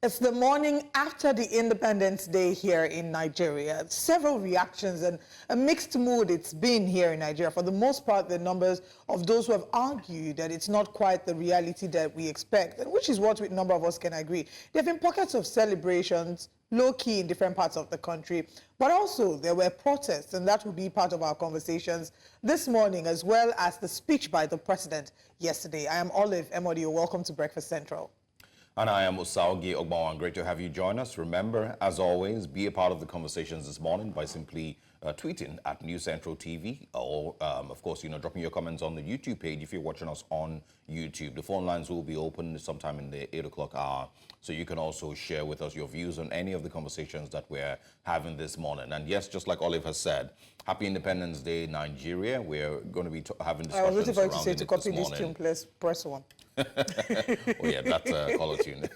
It's the morning after the Independence Day here in Nigeria. Several reactions and a mixed mood it's been here in Nigeria. For the most part, the numbers of those who have argued that it's not quite the reality that we expect, and which is what a number of us can agree. There have been pockets of celebrations, low-key in different parts of the country, but also there were protests, and that will be part of our conversations this morning, as well as the speech by the president yesterday. I am Olive Emodio. Welcome to Breakfast Central. And I am Osaogi Ogbawan. Great to have you join us. Remember, as always, be a part of the conversations this morning by simply tweeting at News Central TV or, of course, dropping your comments on the YouTube page if you're watching us on YouTube. The phone lines will be open sometime in the 8 o'clock hour, so you can also share with us your views on any of the conversations that we're having this morning. And yes, just like Olive has said, Happy Independence Day, Nigeria. We're going to be having discussions. I was waiting for you to say to copy this tune, please press one. Oh yeah, that's a color tune.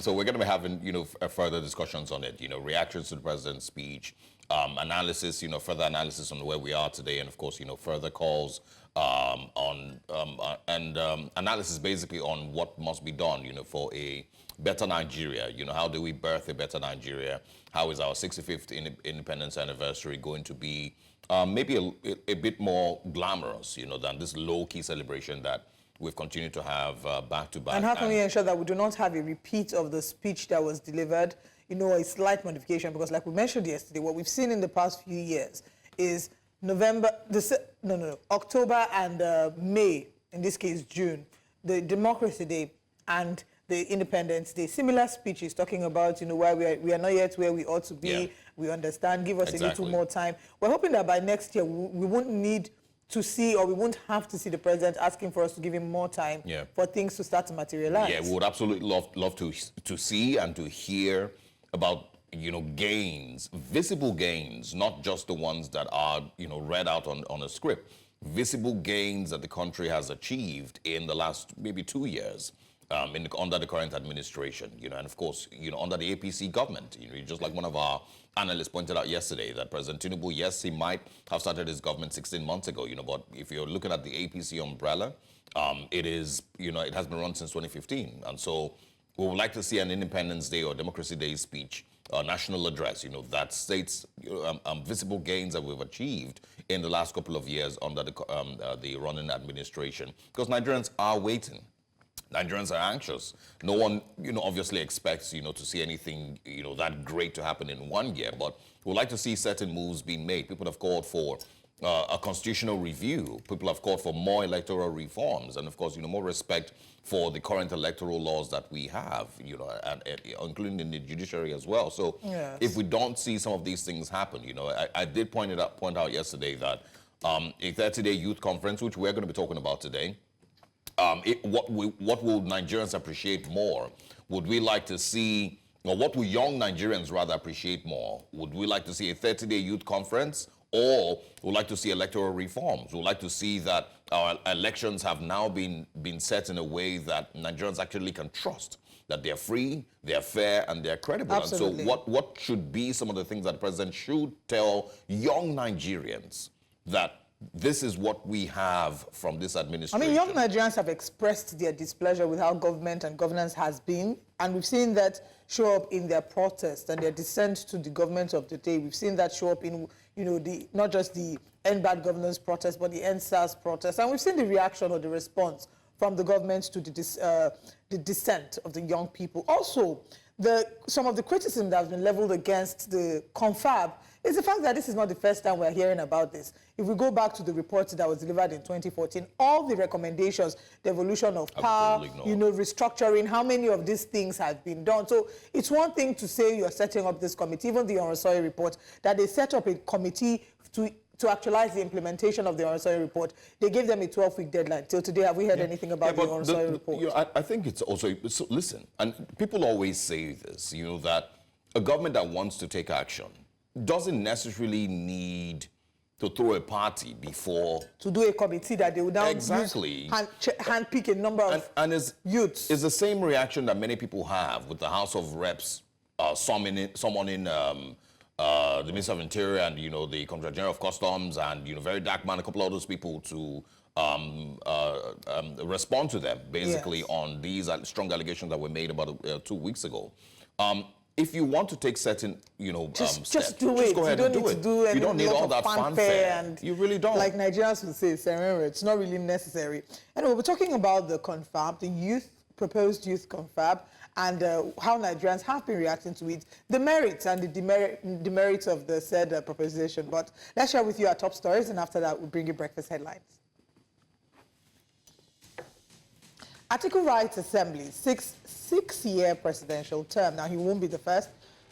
So we're going to be having, further discussions on it. Reactions to the president's speech, analysis, further analysis on where we are today, and of course, further calls analysis basically on what must be done, for a better Nigeria. How do we birth a better Nigeria? How is our 65th independence anniversary going to be maybe a bit more glamorous, than this low-key celebration that we've continued to have back to back. And how can we ensure that we do not have a repeat of the speech that was delivered, a slight modification? Because like we mentioned yesterday, what we've seen in the past few years is October and May, in this case June, the Democracy Day and the Independence Day, similar speeches talking about, where we are not yet where we ought to be. Yeah. We understand, give us a little more time. We're hoping that by next year we won't need to see, or we won't have to see the president asking for us to give him more time for things to start to materialize. Yeah, we would absolutely love to see and to hear about, gains, visible gains, not just the ones that are, read out on a script. Visible gains that the country has achieved in the last maybe 2 years under the current administration, and of course, under the APC government. Just like one of our analysts pointed out yesterday, that President Tinubu, yes, he might have started his government 16 months ago, but if you're looking at the APC umbrella, it is, it has been run since 2015. And so we would like to see an Independence Day or Democracy Day speech, national address, that states visible gains that we've achieved in the last couple of years under the running administration, because Nigerians are waiting. Nigerians are anxious. No one, obviously expects, to see anything, that great to happen in 1 year, but we'd like to see certain moves being made. People have called for a constitutional review. People have called for more electoral reforms, and of course, more respect for the current electoral laws that we have, and including in the judiciary as well. So yes, if we don't see some of these things happen, I did point out yesterday that a 30-day youth conference, which we're going to be talking about today, what will Nigerians appreciate more? Would we like to see, or what will young Nigerians rather appreciate more? Would we like to see a 30-day youth conference, or would like to see electoral reforms? We'd like to see that our elections have now been set in a way that Nigerians actually can trust, that they're free, they're fair, and they're credible. Absolutely. And so what should be some of the things that the president should tell young Nigerians that this is what we have from this administration? Young Nigerians have expressed their displeasure with how government and governance has been, and we've seen that show up in their protest and their dissent to the government of the day. We've seen that show up in, not just the End Bad Governance protest, but the End SARS protest, and we've seen the reaction or the response from the government to the dissent of the young people. Also, some of the criticism that has been leveled against the confab is the fact that this is not the first time we're hearing about this. If we go back to the report that was delivered in 2014, all the recommendations, the evolution of power, restructuring, how many of these things have been done. So it's one thing to say you're setting up this committee, even the Orosoye report, that they set up a committee to actualize the implementation of the Orosoye report. They gave them a 12-week deadline. Till today, have we heard anything about the Orosoye report? I think it's also, so listen, and people always say this, that a government that wants to take action doesn't necessarily need to throw a party before to do a committee that they would now handpick a number of youths. It's the same reaction that many people have with the House of Reps summoning the Minister of Interior and the Comptroller General of Customs and very dark man, a couple of those people to respond to them, basically, Yes. on these strong allegations that were made about 2 weeks ago. If you want to take certain, steps, Just do just it. go ahead You and don't do need it. to do any You don't need lot all of that fanfare. and You really don't. Like Nigerians would say, it's not really necessary. Anyway, we're talking about the confab, the proposed youth confab, and how Nigerians have been reacting to it, the merits and the demerits of the said proposition. But let's share with you our top stories, and after that, we'll bring you breakfast headlines. Atiku Rights Assembly, six-year presidential term. Now, he won't be the first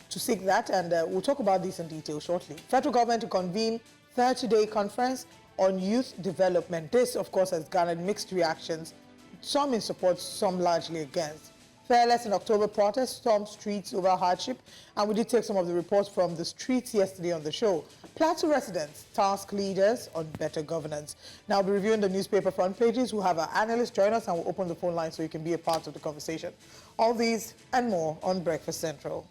to seek that, and we'll talk about this in detail shortly. Federal government to convene 30-day conference on youth development. This, of course, has garnered mixed reactions, some in support, some largely against. Fearless in October protests stormed streets over hardship, and we did take some of the reports from the streets yesterday on the show. Plateau residents task leaders on better governance. Now, we'll be reviewing the newspaper front pages. We'll have our analysts join us, and we'll open the phone line so you can be a part of the conversation. All these and more on Breakfast Central.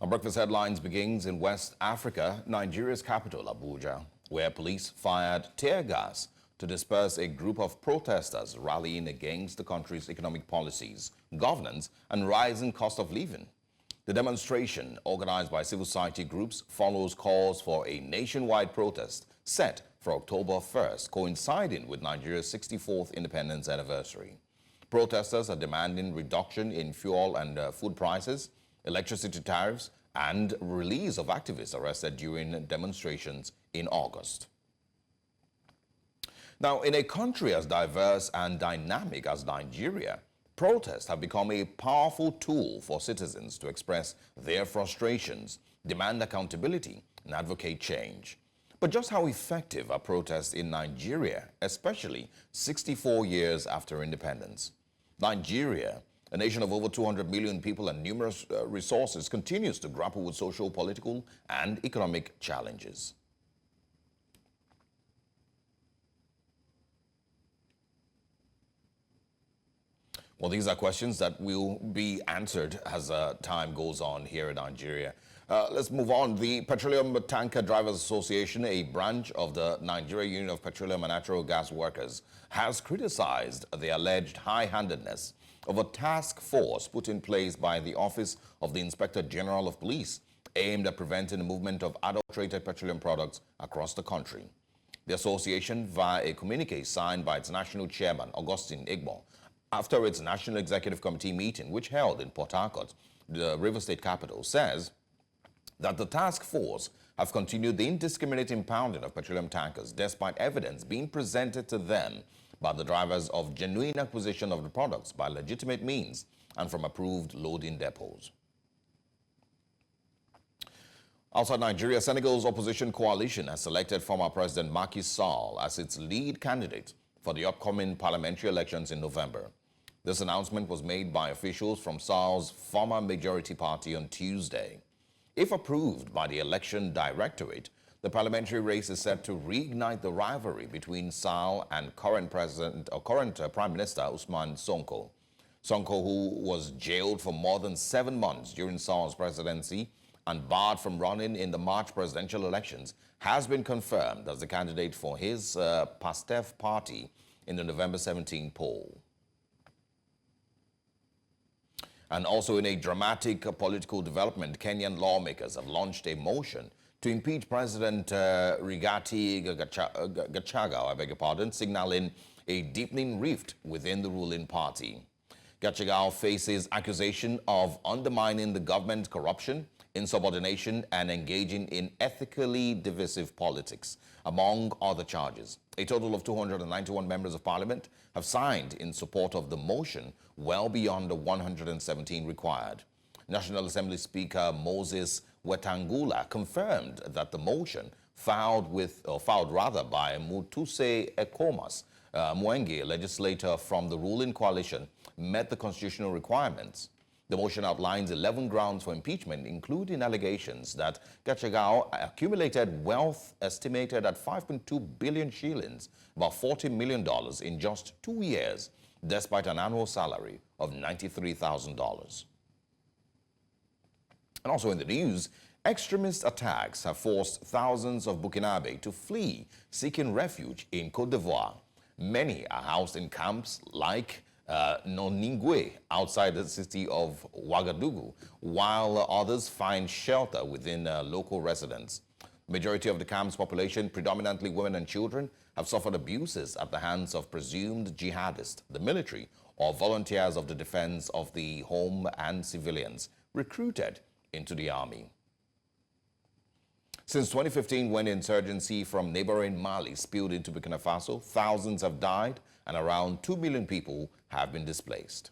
Our breakfast headlines begins in West Africa, Nigeria's capital, Abuja, where police fired tear gas to disperse a group of protesters rallying against the country's economic policies, governance, and rising cost of living. The demonstration, organized by civil society groups, follows calls for a nationwide protest set for October 1st, coinciding with Nigeria's 64th independence anniversary. Protesters are demanding reduction in fuel and food prices, electricity tariffs, and release of activists arrested during demonstrations in August. Now, in a country as diverse and dynamic as Nigeria, protests have become a powerful tool for citizens to express their frustrations, demand accountability, and advocate change. But just how effective are protests in Nigeria, especially 64 years after independence? Nigeria, a nation of over 200 million people and numerous resources, continues to grapple with social, political, and economic challenges. Well, these are questions that will be answered as time goes on here in Nigeria. Let's move on. The Petroleum Tanker Drivers Association, a branch of the Nigeria Union of Petroleum and Natural Gas Workers, has criticized the alleged high-handedness of a task force put in place by the Office of the Inspector General of Police, aimed at preventing the movement of adulterated petroleum products across the country. The association, via a communique signed by its national chairman, Augustine Igbo, after its National Executive Committee meeting, which held in Port Harcourt, the River State capital, says that the task force have continued the indiscriminate impounding of petroleum tankers despite evidence being presented to them by the drivers of genuine acquisition of the products by legitimate means and from approved loading depots. Outside Nigeria, Senegal's opposition coalition has selected former President Macky Sall as its lead candidate for the upcoming parliamentary elections in November. This announcement was made by officials from Sall's former majority party on Tuesday. If approved by the Election Directorate, the parliamentary race is set to reignite the rivalry between Sall and current Prime Minister Usman Sonko. Sonko, who was jailed for more than 7 months during Sall's presidency and barred from running in the March presidential elections, has been confirmed as the candidate for his PASTEF party in the November 17 poll. And also in a dramatic political development, Kenyan lawmakers have launched a motion to impeach President Rigathi Gachagua, signaling a deepening rift within the ruling party. Gachagua faces accusation of undermining the government, corruption, insubordination, and engaging in ethically divisive politics, among other charges. A total of 291 members of parliament have signed in support of the motion, well beyond the 117 required. National Assembly Speaker Moses Wetangula confirmed that the motion, filed by Mutuse Ekomas, Mwenge, a legislator from the ruling coalition, met the constitutional requirements. The motion outlines 11 grounds for impeachment, including allegations that Gachagua accumulated wealth estimated at 5.2 billion shillings, about $40 million, in just 2 years, despite an annual salary of $93,000. And also in the news, Extremist attacks have forced thousands of Burkinabe to flee, seeking refuge in Côte d'Ivoire. Many are housed in camps like Noningwe outside the city of Ouagadougou, while others find shelter within local residents. Majority of the camp's population, predominantly women and children, have suffered abuses at the hands of presumed jihadists, the military, or volunteers of the defense of the home and civilians recruited into the army. Since 2015, when insurgency from neighboring Mali spilled into Burkina Faso, thousands have died and around 2 million people have been displaced.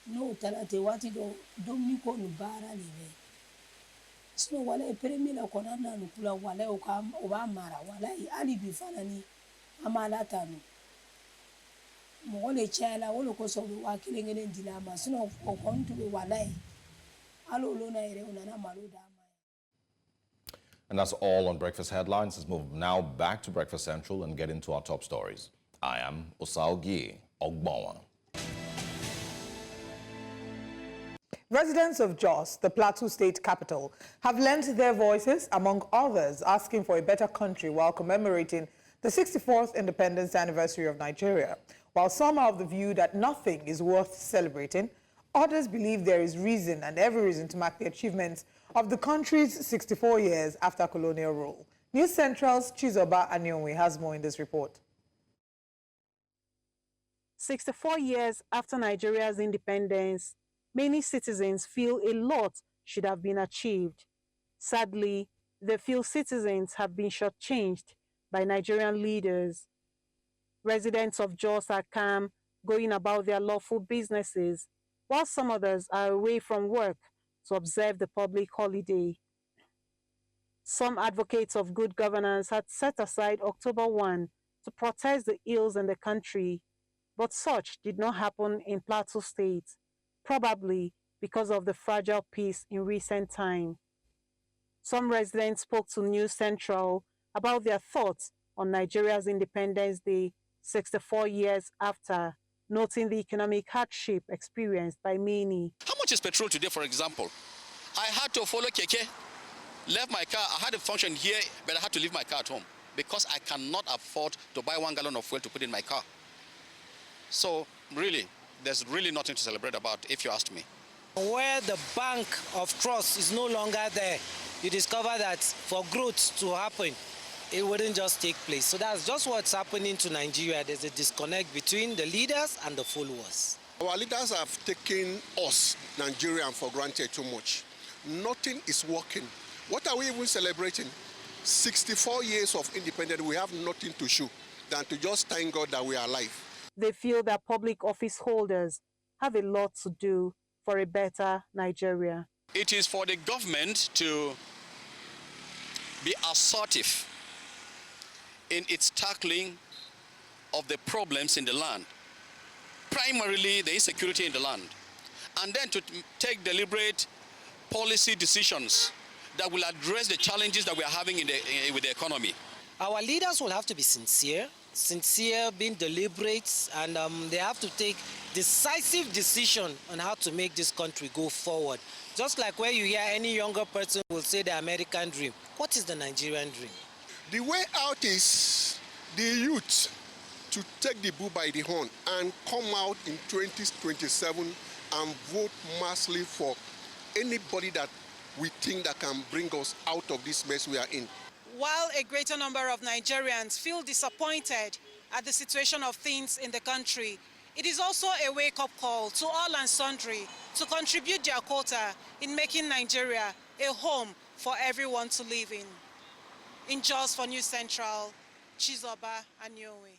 No talate wati do domiko nubara live. Sino wale premila konana nukula wale obamara wale ali bifanani amalata no. Mwole chala wole koso wakilengene ndilama sino okontu wale alo lona ere unana maluda. And that's all on Breakfast Headlines. Let's move now back to Breakfast Central and get into our top stories. I am Osaogie Ogbawa. Residents of Jos, the Plateau State capital, have lent their voices, among others, asking for a better country while commemorating the 64th independence anniversary of Nigeria. While some are of the view that nothing is worth celebrating, others believe there is reason and every reason to mark the achievements of the country's 64 years after colonial rule. News Central's Chizoba Anyonwe has more in this report. 64 years after Nigeria's independence, many citizens feel a lot should have been achieved. Sadly, they feel citizens have been shortchanged by Nigerian leaders. Residents of Jos are calm, going about their lawful businesses, while some others are away from work to observe the public holiday. Some advocates of good governance had set aside October 1 to protest the ills in the country, but such did not happen in Plateau State, probably because of the fragile peace in recent time. Some residents spoke to News Central about their thoughts on Nigeria's Independence Day 64 years after, noting the economic hardship experienced by many. How much is petrol today, for example? I had to follow Keke, left my car. I had a function here, but I had to leave my car at home because I cannot afford to buy 1 gallon of fuel to put in my car. So really, there's really nothing to celebrate about, if you ask me. Where the bank of trust is no longer there, you discover that for growth to happen, it wouldn't just take place. So that's just what's happening to Nigeria. There's a disconnect between the leaders and the followers. Our leaders have taken us, Nigerians, for granted too much. Nothing is working. What are we even celebrating? 64 years of independence, we have nothing to show than to just thank God that we are alive. They feel that public office holders have a lot to do for a better Nigeria. It is for the government to be assertive in its tackling of the problems in the land, primarily the insecurity in the land, and then to take deliberate policy decisions that will address the challenges that we are having with the economy. Our leaders will have to be sincere, being deliberate, and they have to take decisive decision on how to make this country go forward. Just like where you hear any younger person will say the American dream. What is the Nigerian dream? The way out is the youth to take the bull by the horn and come out in 2027 and vote massively for anybody that we think that can bring us out of this mess we are in. While a greater number of Nigerians feel disappointed at the situation of things in the country, it is also a wake-up call to all and sundry to contribute their quota in making Nigeria a home for everyone to live in. In Jos for News Central, Chizoba Anyonwe.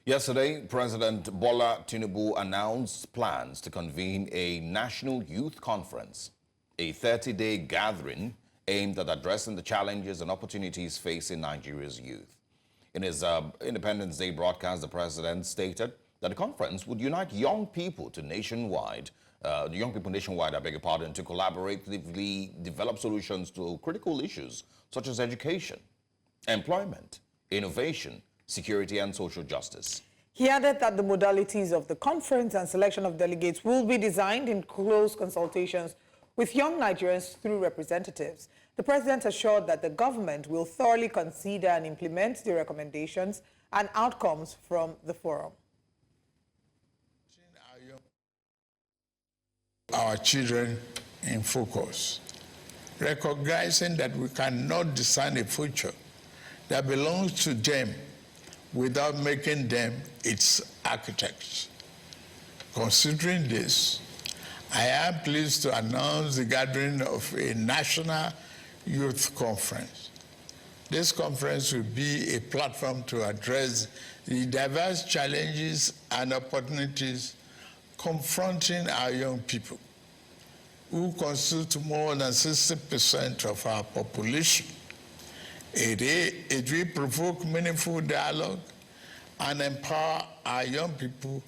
Yesterday, President Bola Tinubu announced plans to convene a national youth conference, a 30-day gathering aimed at addressing the challenges and opportunities facing Nigeria's youth. In his Independence Day broadcast, the president stated that the conference would unite young people to nationwide the young people nationwide, I beg your pardon, to collaboratively develop solutions to critical issues such as education, employment, innovation, security, and social justice. He added that the modalities of the conference and selection of delegates will be designed in close consultations with young Nigerians through representatives. The president assured that the government will thoroughly consider and implement the recommendations and outcomes from the forum. Our children in focus, recognizing that we cannot design a future that belongs to them without making them its architects. Considering this, I am pleased to announce the gathering of a national youth conference. This conference will be a platform to address the diverse challenges and opportunities confronting our young people, who constitute more than 60% of our population. It will provoke meaningful dialogue and empower our young people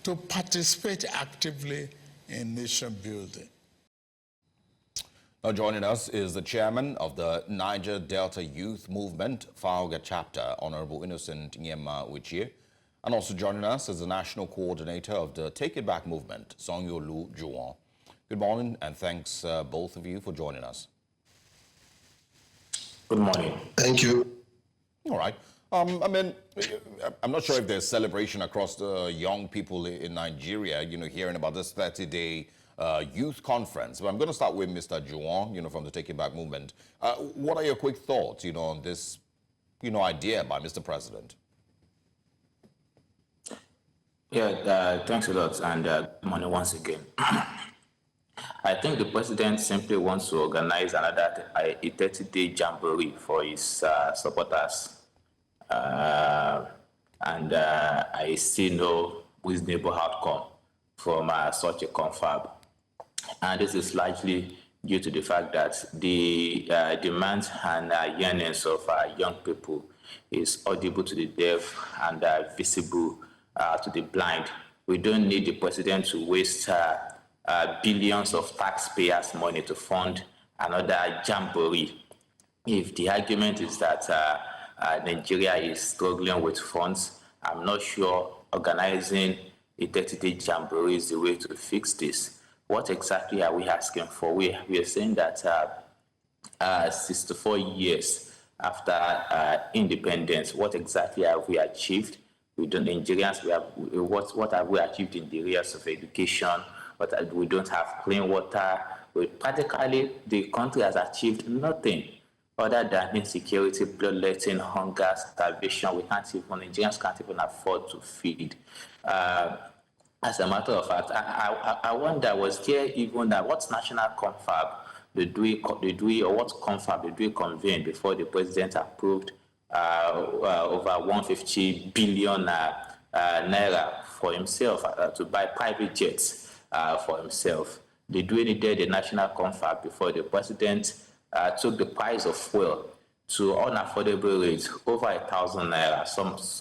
to participate actively in nation building. Now joining us is the chairman of the Niger Delta Youth Movement, Fauga Chapter, Honorable Innocent Nyema Wichie. And also joining us is the national coordinator of the Take It Back movement, Songyolu Juwon. Good morning, and thanks both of you for joining us. Good morning. Thank you. All right. I mean, I'm not sure if there's celebration across the young people in Nigeria, hearing about this 30-day youth conference. But I'm going to start with Mr. Juwon, from the Take It Back movement. What are your quick thoughts, on this, idea by Mr. President? Yeah, thanks a lot, and good morning once again. I think the president simply wants to organize another 30-day jamboree for his supporters. And I see no reasonable outcome from such a confab. And this is largely due to the fact that the demands and yearnings of young people is audible to the deaf and visible to the blind. We don't need the president to waste billions of taxpayers' money to fund another jamboree. If the argument is that Nigeria is struggling with funds, I'm not sure organizing a 30-day jamboree is the way to fix this. What exactly are we asking for? We are saying that 64 years after independence, what exactly have we achieved? Nigerians, what have we achieved in the areas of education? But we don't have clean water. Practically, the country has achieved nothing other than insecurity, bloodletting, hunger, starvation. Nigerians can't even afford to feed. As a matter of fact, I wonder, was there even what national confab did we or what confab did we convene before the president approved over 150 billion naira for himself to buy private jets for himself? Did we need the national confab before the president took the price of fuel to unaffordable rates over 1,000 naira?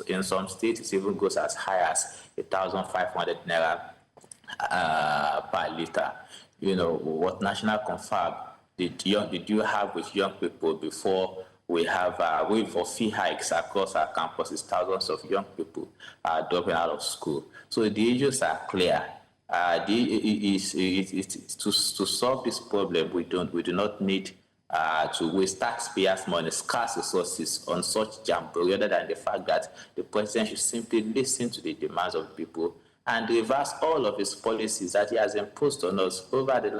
In some states, it even goes as high as 1,500 naira per liter. What national confab did you have with young people before we have wave of fee hikes across our campuses? Thousands of young people are dropping out of school. So the issues are clear. To solve this problem, we do not need to waste taxpayers' money, scarce resources on such jamboree, rather than the fact that the president should simply listen to the demands of the people and reverse all of his policies that he has imposed on us over the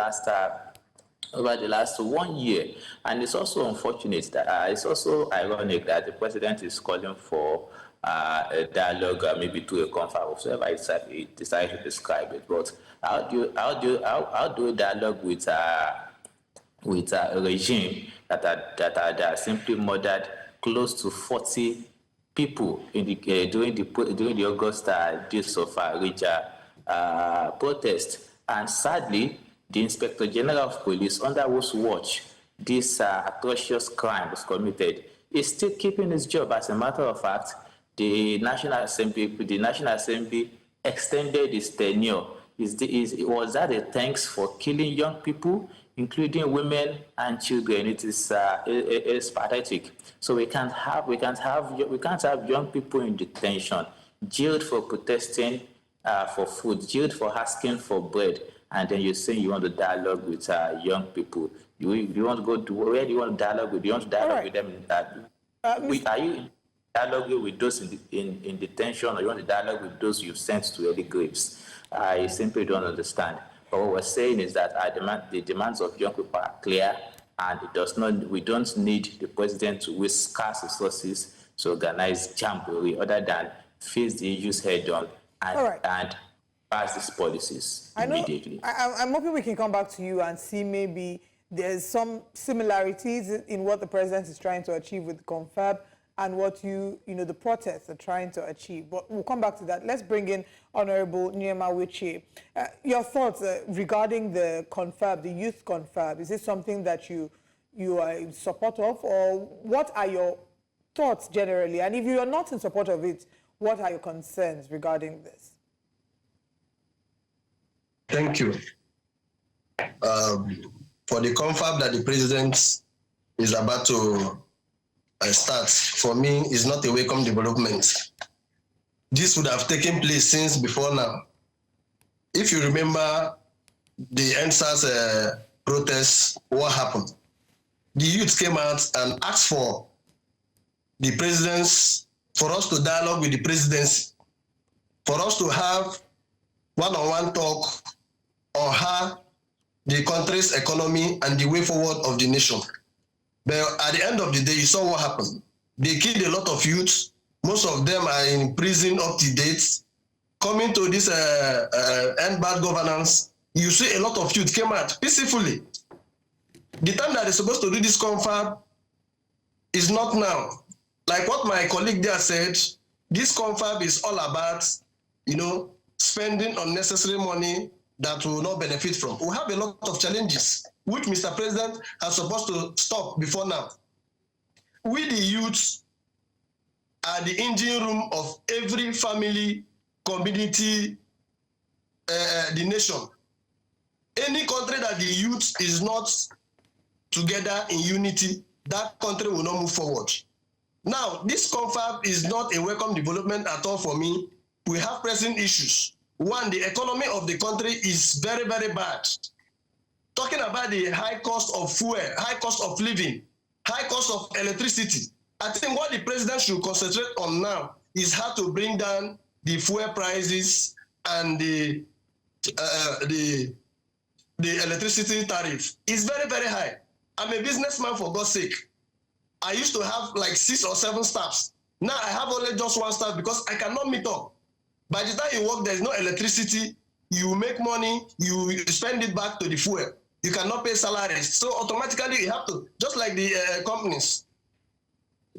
last 1 year. And it's also unfortunate that it's also ironic that the president is calling for a dialogue, maybe to a confab, whatever he decides to describe it. But how do a dialogue with a regime that simply murdered close to 40 people during the August days of Rija protest? And sadly, the Inspector General of Police, under whose watch this atrocious crime was committed, is still keeping his job. As a matter of fact, the National Assembly extended his tenure Was that a thanks for killing young people, including women and children? It's pathetic. So we can't have young people in detention, jailed for protesting for food, jailed for asking for bread, and then you're saying you want to dialogue with young people. You want to go to where do you want to dialogue with? Do you want to dialogue with them? Are you dialoguing with those in detention, or you want to dialogue with those you've sent to early graves? I simply don't understand. But what we're saying is that the demands of young people are clear, and we don't need the president to waste scarce resources to organize jamboree other than face the issues head on and pass these policies immediately. I'm hoping we can come back to you and see maybe there's some similarities in what the president is trying to achieve with the confab and what the protests are trying to achieve. But we'll come back to that. Let's bring in Honorable Nyema Wichi. Your thoughts regarding the confab, the youth confab. Is this something that you are in support of, or what are your thoughts generally? And if you are not in support of it, what are your concerns regarding this? Thank you. For the confab that the president is about to start, for me, is not a welcome development. This would have taken place since before now. If you remember the NSAS protests, what happened? The youth came out and asked for the presidents, for us to dialogue with the presidency, for us to have one-on-one talk on how the country's economy and the way forward of the nation. But at the end of the day, you saw what happened. They killed a lot of youths. Most of them are in prison up to date. Coming to this end bad governance, you see a lot of youth came out peacefully. The time that they're supposed to do this confab is not now. Like what my colleague there said, this confab is all about, spending unnecessary money that will not benefit from. We have a lot of challenges, which Mr. President has supposed to stop before now. We, the youths, are the engine room of every family, community, the nation. Any country that the youth is not together in unity, that country will not move forward. Now, this confab is not a welcome development at all for me. We have pressing issues. One, the economy of the country is very, very bad. Talking about the high cost of fuel, high cost of living, high cost of electricity, I think what the president should concentrate on now is how to bring down the fuel prices and the electricity tariff. It's very, very high. I'm a businessman, for God's sake. I used to have like 6 or 7 staffs. Now I have only just 1 staff because I cannot meet up. By the time you work, there's no electricity. You make money, you spend it back to the fuel. You cannot pay salaries. So automatically you have to, just like the companies,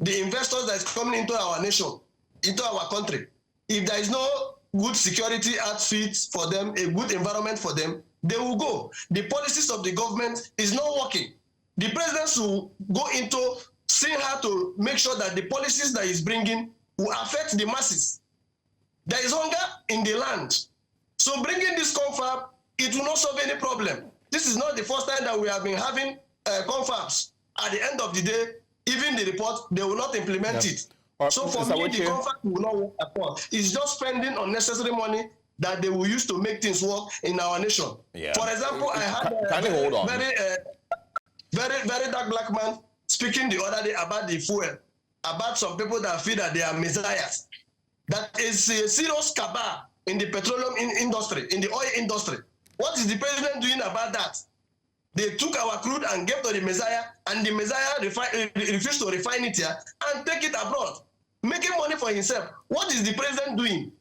the investors that's coming into our nation, into our country, if there is no good security outfit for them, a good environment for them, they will go. The policies of the government is not working. The president will go into seeing how to make sure that the policies that he's bringing will affect the masses. There is hunger in the land. So bringing this confab, it will not solve any problem. This is not the first time that we have been having confabs. At the end of the day, even the report, they will not implement it. So for me, the confab will not work at all. It's just spending unnecessary money that they will use to make things work in our nation. Yeah. For example, I had very dark black man speaking the other day about the fuel, about some people that feel that they are messiahs. That is a serious cabal in the petroleum industry, in the oil industry. What is the president doing about that? They took our crude and gave to the Messiah, and the Messiah refused to refine it here and take it abroad, making money for himself. What is the president doing?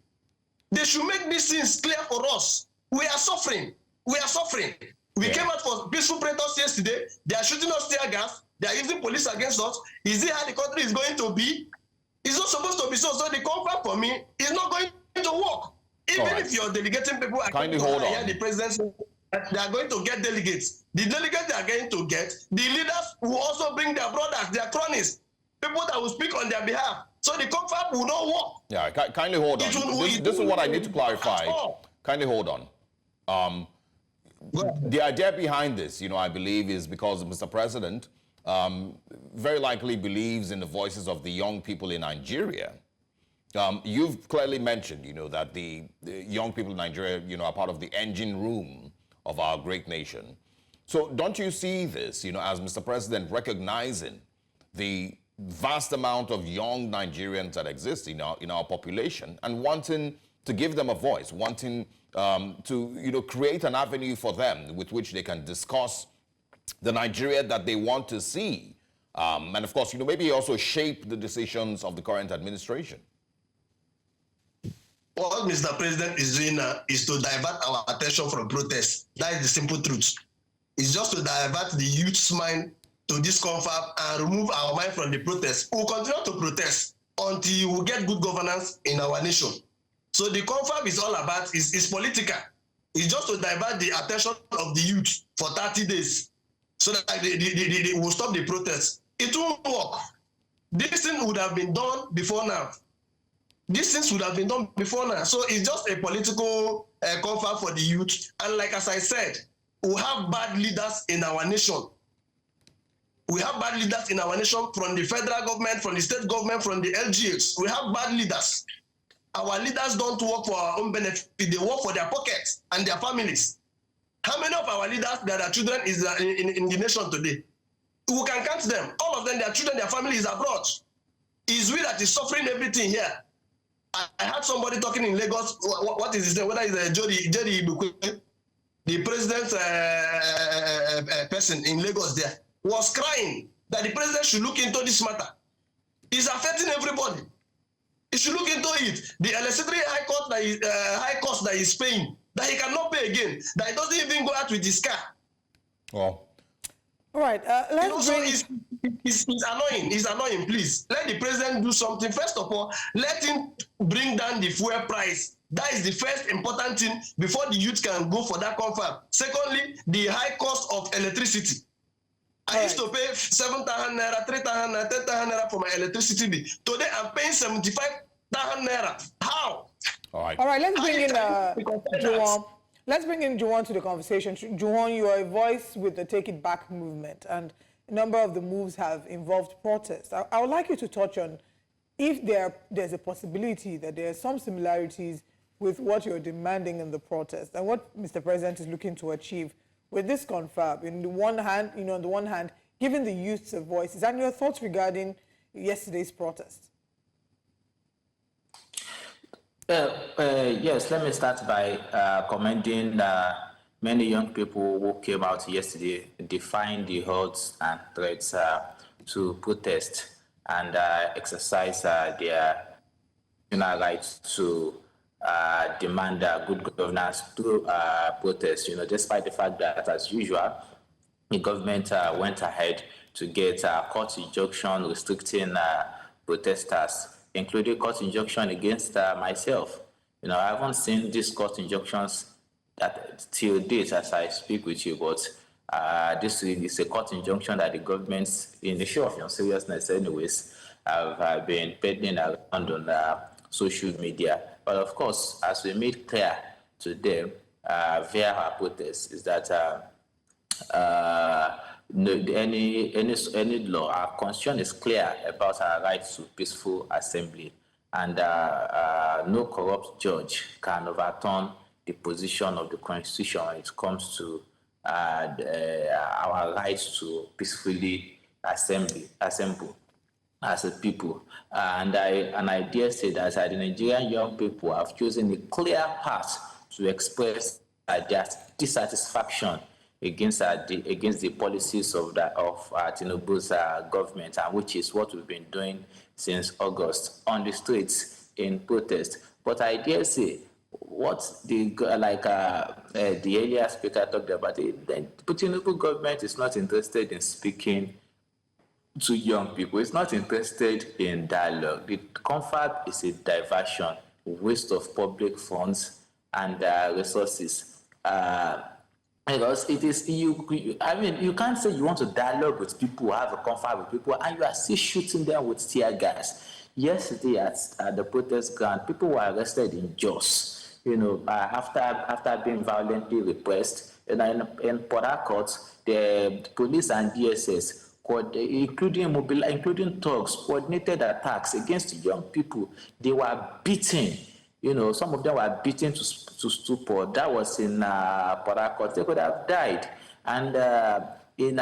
They should make these things clear for us. We are suffering. We are suffering. We came out for peaceful protests yesterday. They are shooting us tear gas. They are using police against us. Is it how the country is going to be? It's not supposed to be so. So the confab for me is not going to work. Even if you're delegating people, the president, they are going to get delegates. The delegates they are going to get, the leaders will also bring their brothers, their cronies, people that will speak on their behalf. So the confab will not work. Yeah, kindly hold on. This is what I need to clarify. Kindly hold on. The idea behind this, I believe, is because Mr. President very likely believes in the voices of the young people in Nigeria. You've clearly mentioned, that the young people in Nigeria, are part of the engine room of our great nation. So don't you see this, as Mr. President recognizing the vast amount of young Nigerians that exist in our population and wanting to give them a voice, wanting to create an avenue for them with which they can discuss the Nigeria that they want to see, and of course, maybe also shape the decisions of the current administration? What Mr. President is doing now is to divert our attention from protests. That is the simple truth. It's just to divert the youth's mind to this confab and remove our mind from the protest. We'll continue to protest until we get good governance in our nation. So the confab is all about, is political. It's just to divert the attention of the youth for 30 days so that they will stop the protest. It won't work. This thing would have been done before now. These things would have been done before now. So it's just a political confab for the youth. And like as I said, we have bad leaders in our nation. We have bad leaders in our nation from the federal government, from the state government, from the LGAs. We have bad leaders. Our leaders don't work for our own benefit. They work for their pockets and their families. How many of our leaders, their children is in the nation today? We can count them. All of them, their children, their family is abroad. It's we that is suffering everything here. I had somebody talking in Lagos. What is his name? Whether it's Jerry Ibukwe, the president's person in Lagos there, was crying that the president should look into this matter. It's affecting everybody. He should look into it. The electricity high cost that he's paying, that he cannot pay again, that he doesn't even go out with his car. Well. All right, let's bring... It's annoying. It's annoying. Please let the president do something. First of all, let him bring down the fuel price. That is the first important thing before the youth can go for that confab. Secondly, the high cost of electricity. I used to pay 7,000 naira, 3,000 naira, 10,000 naira for my electricity bill. Today I'm paying 75,000 naira. How? All right. All right, let's bring in Juwon. Let's bring in Juwon to the conversation. Juwon, you are a voice with the Take It Back movement, and a number of the moves have involved protests. I would like you to touch on if there's a possibility that there are some similarities with what you're demanding in the protest and what Mr. President is looking to achieve with this confab. On the one hand, giving the youths a voice. And your thoughts regarding yesterday's protest? Yes, let me start by commending many young people who came out yesterday defying the odds and threats to protest and exercise their rights to demand good governance through protest, despite the fact that, as usual, the government went ahead to get a court injunction restricting protesters, including court injunction against myself. I haven't seen these court injunctions till date as I speak with you, but this is a court injunction that the government, in the show of your seriousness anyways, have been peddling around on social media. But of course, as we made clear to them via our protest, is that any law, our constitution is clear about our right to peaceful assembly, and no corrupt judge can overturn the position of the Constitution when it comes to our rights to peacefully assemble as a people. And I dare say that the Nigerian young people have chosen a clear path to express their dissatisfaction against the policies of Tinubu's government, and which is what we've been doing since August on the streets in protest. But I dare say, what the earlier speaker talked about, the Tinubu government is not interested in speaking to young people. It's not interested in dialogue. The confab is a diversion, waste of public funds and resources. Because it is you can't say you want to dialogue with people, have a confab with people, and you are still shooting them with tear gas. Yesterday at the protest ground, people were arrested in Jos. after being violently repressed. In Port Harcourt, the police and DSS, including thugs, coordinated attacks against young people. They were beaten. Some of them were beaten to stupor. That was in Port Harcourt. They could have died. And in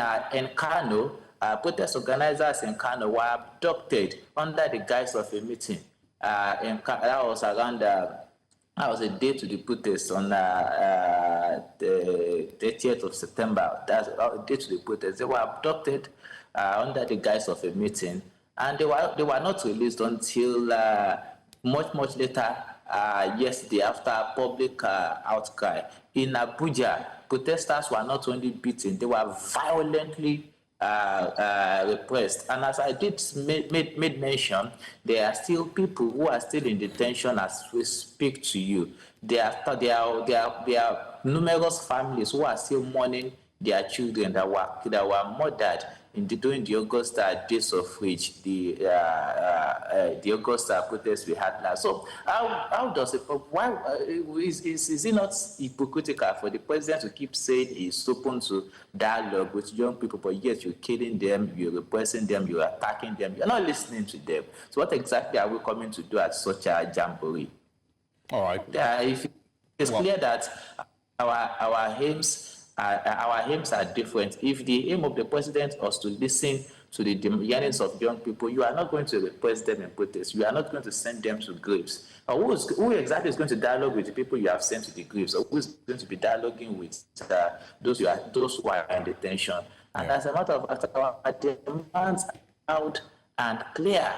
Kano, protest organizers in Kano were abducted under the guise of a meeting. That was around. That was a day to the protest on the 30th of September. That's a day to the protest. They were abducted under the guise of a meeting, and they were not released until much later yesterday after public outcry. In Abuja, protesters were not only beaten, they were violently repressed. And as I did made mention, there are still people who are still in detention as we speak to you. There are numerous families who are still mourning their children that were murdered during the August days of which the August protest we had now. So how does it? Why is it not hypocritical for the president to keep saying he's open to dialogue with young people, but yet you're killing them, you're repressing them, you're attacking them, you're not listening to them? So what exactly are we coming to do at such a jamboree? All right. It's clear that our aims. Our aims are different. If the aim of the president was to listen to the yearnings of young people, you are not going to repress them in protest. You are not going to send them to graves. Who exactly is going to dialogue with the people you have sent to the graves? Or who is going to be dialoguing with those who are in detention? And as a matter of fact, our demands are loud and clear.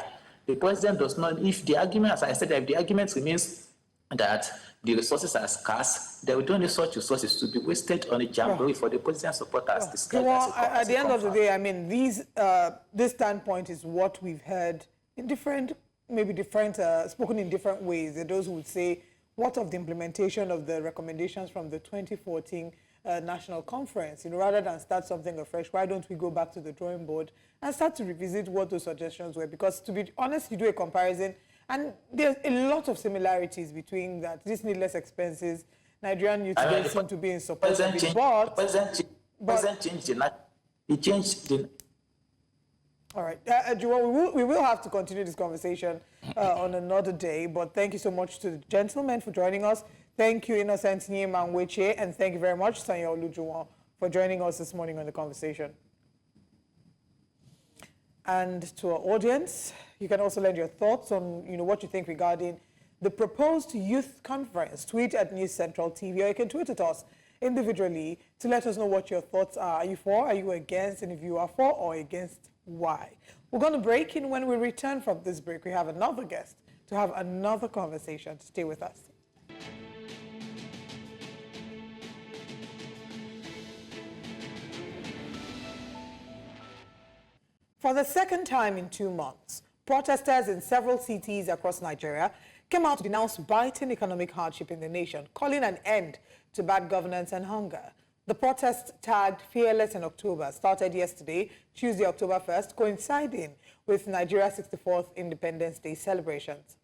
The president does not, if the argument, as I said, if the argument remains that the resources are scarce, there will only such resources to be wasted on a jamboree for the president's supporters. At the end of the day, I mean, this standpoint is what we've heard in spoken in different ways. There are those who would say, what of the implementation of the recommendations from the 2014 National Conference? Rather than start something afresh, why don't we go back to the drawing board and start to revisit what those suggestions were? Because to be honest, you do a comparison, and there's a lot of similarities between that. This needless expenses, Nigerian youth seem to be in support of it, he changed the... All right, Juwon, we will have to continue this conversation on another day, but thank you so much to the gentlemen for joining us. Thank you, Innocent Nyemangweche, and thank you very much, Sanyo-Olu Juwon, for joining us this morning on the conversation. And to our audience, you can also lend your thoughts on what you think regarding the proposed youth conference. Tweet at News Central TV, or you can tweet at us individually to let us know what your thoughts are. Are you for? Are you against? And if you are for or against, why? We're going to break in. When we return from this break, we have another guest to have another conversation. Stay with us. For the second time in 2 months, protesters in several cities across Nigeria came out to denounce biting economic hardship in the nation, calling an end to bad governance and hunger. The protest, tagged Fearless in October, started yesterday, Tuesday, October 1st, coinciding with Nigeria's 64th Independence Day celebrations.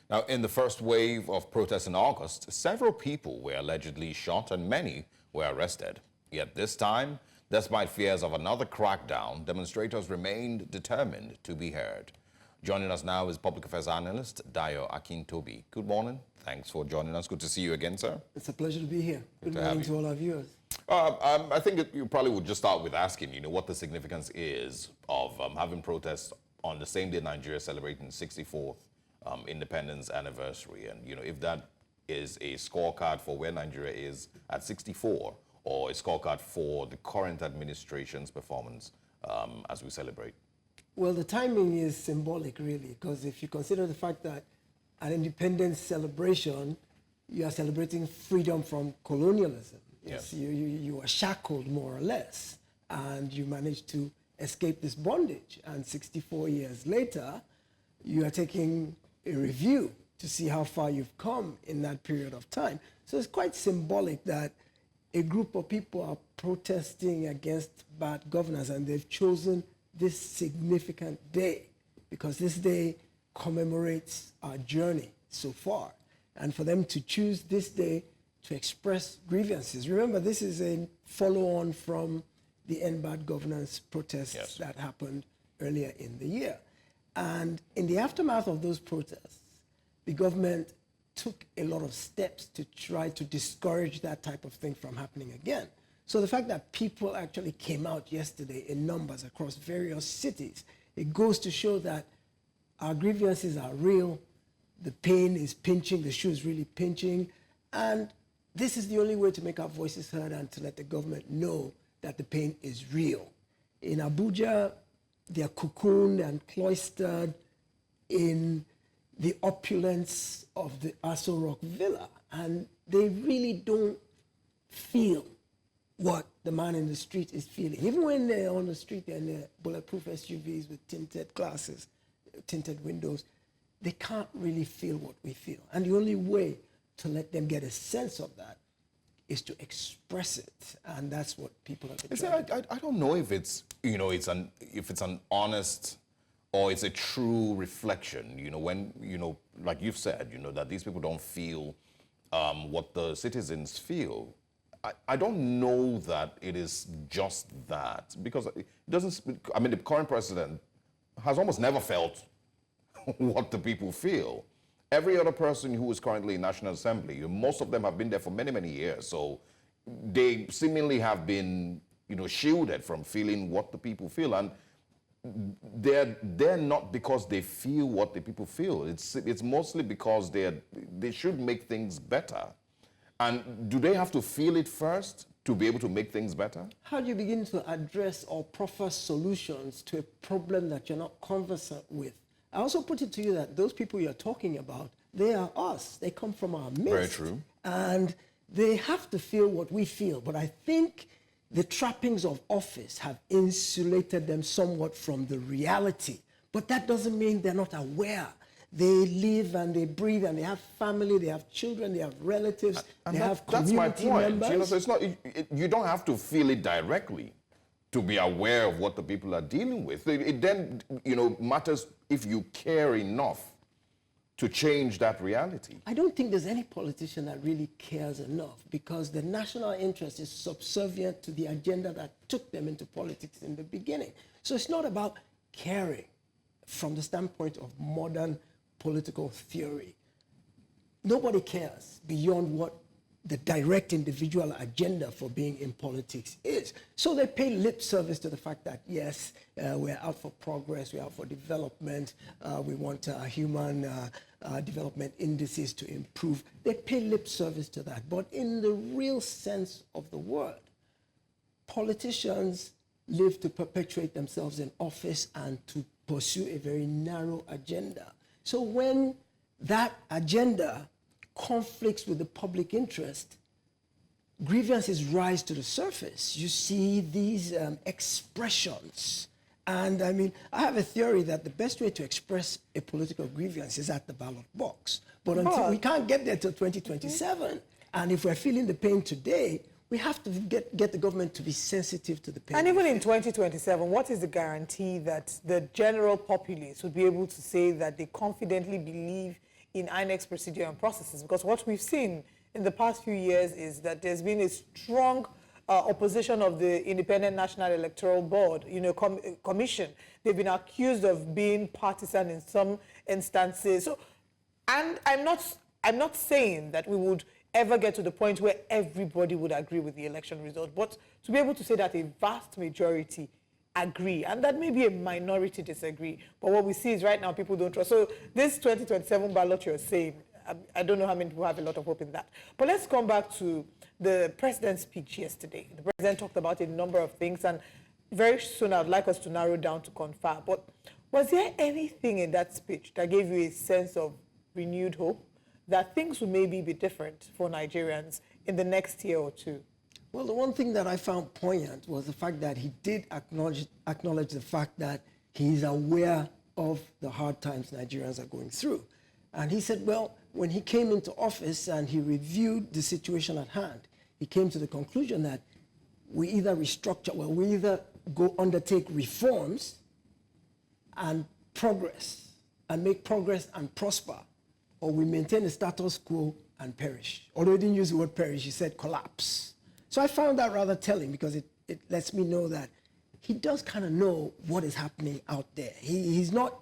Now, in the first wave of protests in August, several people were allegedly shot and many were arrested. Yet this time, despite fears of another crackdown, demonstrators remained determined to be heard. Joining us now is public affairs analyst Dayo Akintobi. Good morning. Thanks for joining us. Good to see you again, sir. It's a pleasure to be here. Good morning to all our viewers. I think you probably would just start with asking, what the significance is of having protests on the same day Nigeria is celebrating 64th independence anniversary, and if that is a scorecard for where Nigeria is at 64, or a scorecard for the current administration's performance as we celebrate? Well, the timing is symbolic, really, because if you consider the fact that an independence celebration, you are celebrating freedom from colonialism. Yes. You are shackled, more or less, and you managed to escape this bondage. And 64 years later, you are taking a review to see how far you've come in that period of time. So it's quite symbolic that a group of people are protesting against bad governance, and they've chosen this significant day because this day commemorates our journey so far. and for them to choose this day to express grievances. Remember, this is a follow-on from the End Bad Governance protests that happened earlier in the year. And in the aftermath of those protests, the government took a lot of steps to try to discourage that type of thing from happening again. So the fact that people actually came out yesterday in numbers across various cities, it goes to show that our grievances are real, the pain is pinching, the shoe is really pinching, and this is the only way to make our voices heard and to let the government know that the pain is real. In Abuja, they are cocooned and cloistered in the opulence of the Aso Rock Villa, and they really don't feel what the man in the street is feeling. Even when they're on the street, they're in their bulletproof SUVs with tinted glasses, tinted windows, they can't really feel what we feel. And the only way to let them get a sense of that is to express it, and that's what people have been trying. I don't know if it's, you know, if it's an honest or it's a true reflection, you know, when, you know, like you've said, you know, that these people don't feel what the citizens feel. I don't know that it is just that, because it doesn't, I mean, the current president has almost never felt what the people feel. Every other person who is currently in National Assembly, most of them have been there for many, many years. So they seemingly have been, you know, shielded from feeling what the people feel. And they're not because they feel what the people feel. It's mostly because they should make things better. And do they have to feel it first to be able to make things better? How do you begin to address or proffer solutions to a problem that you're not conversant with? I also put it to you that those people you're talking about, they are us. They come from our midst. Very true. And they have to feel what we feel. But I think the trappings of office have insulated them somewhat from the reality. But that doesn't mean they're not aware. They live and they breathe and they have family, they have children, they have relatives, they have community that's my point. members. You know, so it's not, you don't have to feel it directly to be aware of what the people are dealing with. It then, you know, matters if you care enough to change that reality. I don't think there's any politician that really cares enough, because the national interest is subservient to the agenda that took them into politics in the beginning. So it's not about caring from the standpoint of modern political theory. Nobody cares beyond what the direct individual agenda for being in politics is. So they pay lip service to the fact that, yes, we're out for progress, we're out for development, we want human development indices to improve. They pay lip service to that. But in the real sense of the word, politicians live to perpetuate themselves in office and to pursue a very narrow agenda. So when that agenda conflicts with the public interest, grievances rise to the surface. You see these expressions. And I mean, I have a theory that the best way to express a political grievance is at the ballot box. But until we can't get there till 2027. And if we're feeling the pain today, we have to get the government to be sensitive to the pain. And even in 2027, what is the guarantee that the general populace would be able to say that they confidently believe in INEC's procedure and processes? Because what we've seen in the past few years is that there's been a strong opposition of the Independent National Electoral Board, you know, commission. They've been accused of being partisan in some instances. So, and I'm not saying that we would ever get to the point where everybody would agree with the election result, but to be able to say that a vast majority agree, and that maybe a minority disagree. But what we see is right now people don't trust. So this 2027 ballot you're saying, I don't know how many people have a lot of hope in that. But let's come back to the president's speech yesterday. The president talked about a number of things, and very soon I'd like us to narrow down to confer. But was there anything in that speech that gave you a sense of renewed hope that things will maybe be different for Nigerians in the next year or two? Well, the one thing that I found poignant was the fact that he did acknowledge the fact that he's aware of the hard times Nigerians are going through. And he said, well, when he came into office and he reviewed the situation at hand, he came to the conclusion that we either restructure, well, we either go undertake reforms and progress and make progress and prosper, or we maintain the status quo and perish. Although he didn't use the word perish, he said collapse. So I found that rather telling because it lets me know that he does kind of know what is happening out there. He's not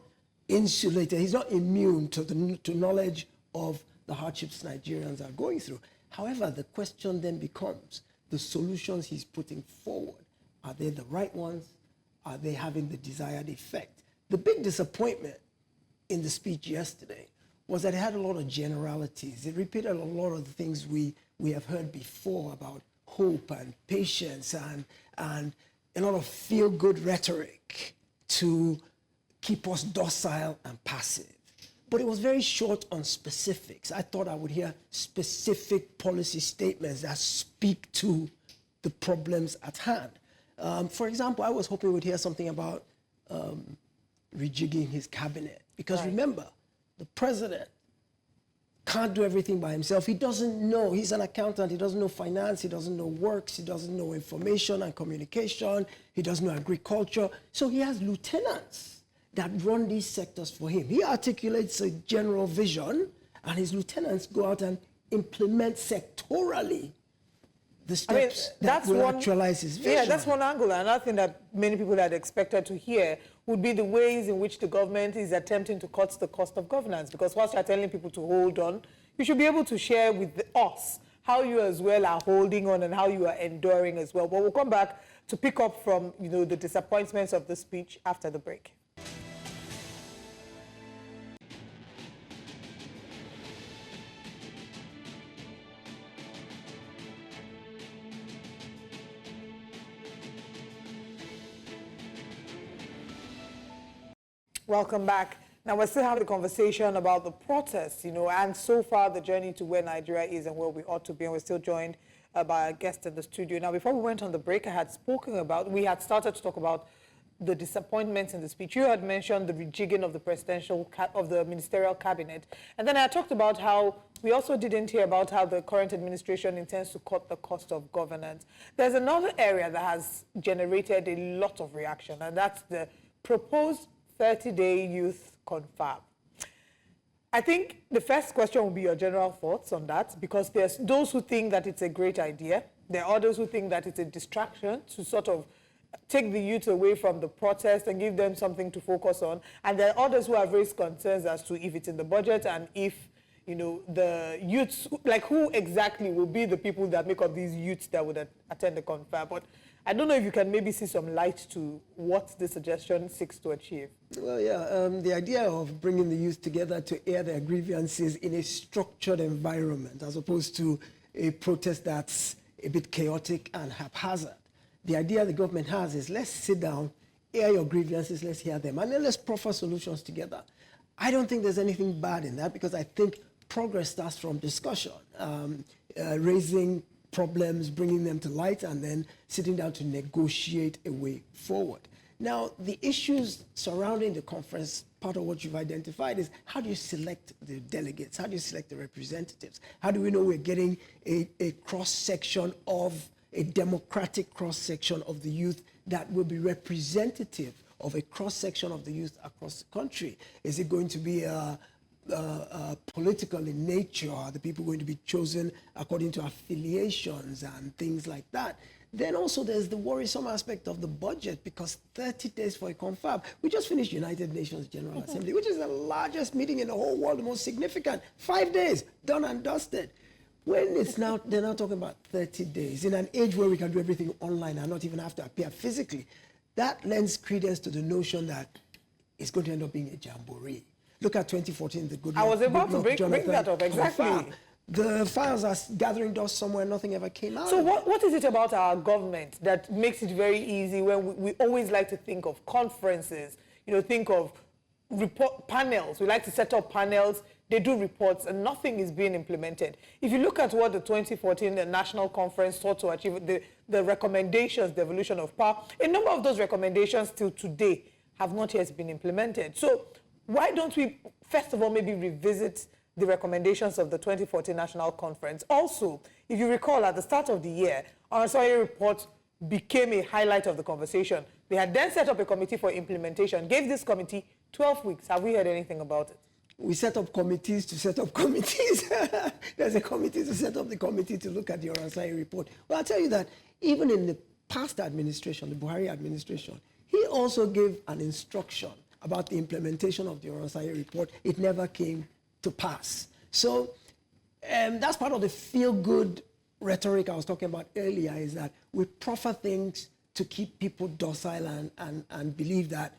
insulated, he's not immune to knowledge of the hardships Nigerians are going through. However, the question then becomes, the solutions he's putting forward, are they the right ones? Are they having the desired effect? The big disappointment in the speech yesterday was that it had a lot of generalities. It repeated a lot of the things we have heard before about hope and patience and a lot of feel-good rhetoric to keep us docile and passive. But it was very short on specifics. I thought I would hear specific policy statements that speak to the problems at hand. For example, I was hoping we'd hear something about rejigging his cabinet. Because remember, the president can't do everything by himself. He doesn't know. He's an accountant. He doesn't know finance. He doesn't know works. He doesn't know information and communication. He doesn't know agriculture. So he has lieutenants that run these sectors for him. He articulates a general vision, and his lieutenants go out and implement sectorally the steps that will actualize his vision. Yeah, that's one angle. Another thing that many people had expected to hear would be the ways in which the government is attempting to cut the cost of governance. Because whilst you're telling people to hold on, you should be able to share with us how you as well are holding on and how you are enduring as well. But we'll come back to pick up from the disappointments of the speech after the break. Welcome back. Now, we're still having a conversation about the protests, and so far the journey to where Nigeria is and where we ought to be. And we're still joined by a guest in the studio. Now, before we went on the break, we had started to talk about the disappointments in the speech. You had mentioned the rejigging of the ministerial cabinet. And then I talked about how we also didn't hear about how the current administration intends to cut the cost of governance. There's another area that has generated a lot of reaction, and that's the proposed 30-day youth confab. I think the first question will be your general thoughts on that, because there's those who think that it's a great idea. There are others who think that it's a distraction to sort of take the youth away from the protest and give them something to focus on. And there are others who have raised concerns as to if it's in the budget and if, the youths, like who exactly will be the people that make up these youths that would attend the confab. But I don't know if you can maybe see some light to what the suggestion seeks to achieve. Well, yeah, the idea of bringing the youth together to air their grievances in a structured environment as opposed to a protest that's a bit chaotic and haphazard. The idea the government has is let's sit down, air your grievances, let's hear them, and then let's proffer solutions together. I don't think there's anything bad in that because I think progress starts from discussion, raising problems, bringing them to light, and then sitting down to negotiate a way forward. Now, the issues surrounding the conference, part of what you've identified is how do you select the delegates? How do you select the representatives? How do we know we're getting a cross-section of, a democratic cross-section of the youth that will be representative of a cross-section of the youth across the country? Is it going to be political in nature? Are the people going to be chosen according to affiliations and things like that? Then also there's the worrisome aspect of the budget, because 30 days for a confab. We just finished United Nations General Assembly, which is the largest meeting in the whole world, the most significant. 5 days, done and dusted. When it's now, they're now talking about 30 days in an age where we can do everything online and not even have to appear physically. That lends credence to the notion that it's going to end up being a jamboree. Look at 2014, the good. I was about to bring that up, exactly. The files are gathering dust somewhere, nothing ever came out. So what is it about our government that makes it very easy when we always like to think of conferences, think of report panels. We like to set up panels, they do reports, and nothing is being implemented. If you look at what the 2014 National Conference sought to achieve, the recommendations, the evolution of power, a number of those recommendations till today have not yet been implemented. So why don't we, first of all, maybe revisit the recommendations of the 2014 National Conference? Also, if you recall, at the start of the year, our Soye report became a highlight of the conversation. They had then set up a committee for implementation, gave this committee 12 weeks. Have we heard anything about it? we set up committees to set up committees. There's a committee to set up the committee to look at the Oransai report. Well, I'll tell you that even in the past administration, the Buhari administration, he also gave an instruction about the implementation of the Oransai report. It never came to pass. So that's part of the feel-good rhetoric I was talking about earlier, is that we proffer things to keep people docile and believe that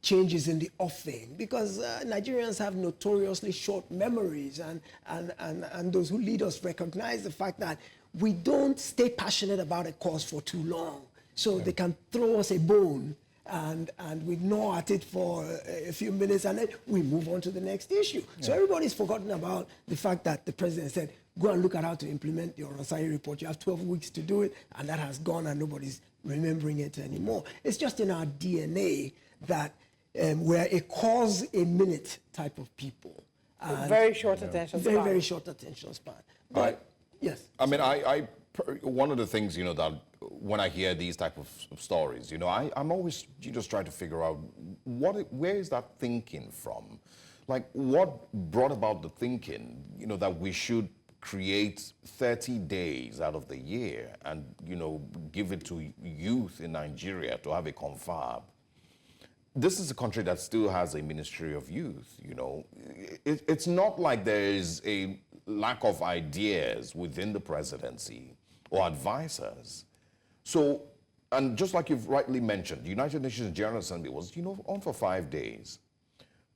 change is in the offing, because Nigerians have notoriously short memories, and those who lead us recognize the fact that we don't stay passionate about a cause for too long. So they can throw us a bone and we gnaw at it for a few minutes, and then we move on to the next issue. So everybody's forgotten about the fact that the president said, go and look at how to implement the Oransai report. You have 12 weeks to do it, and that has gone and nobody's remembering it anymore. It's just in our DNA that we're a cause a minute type of people. Very short attention span. Very short attention span. But, yes. I mean, one of the things, you know, that when I hear these type of stories, you know, I'm always just trying to figure out where is that thinking from? Like, what brought about the thinking, you know, that we should create 30 days out of the year and, you know, give it to youth in Nigeria to have a confab? This is a country that still has a Ministry of Youth, you know. It's not like there is a lack of ideas within the presidency or advisors. So, and just like you've rightly mentioned, the United Nations General Assembly was, you know, on for 5 days.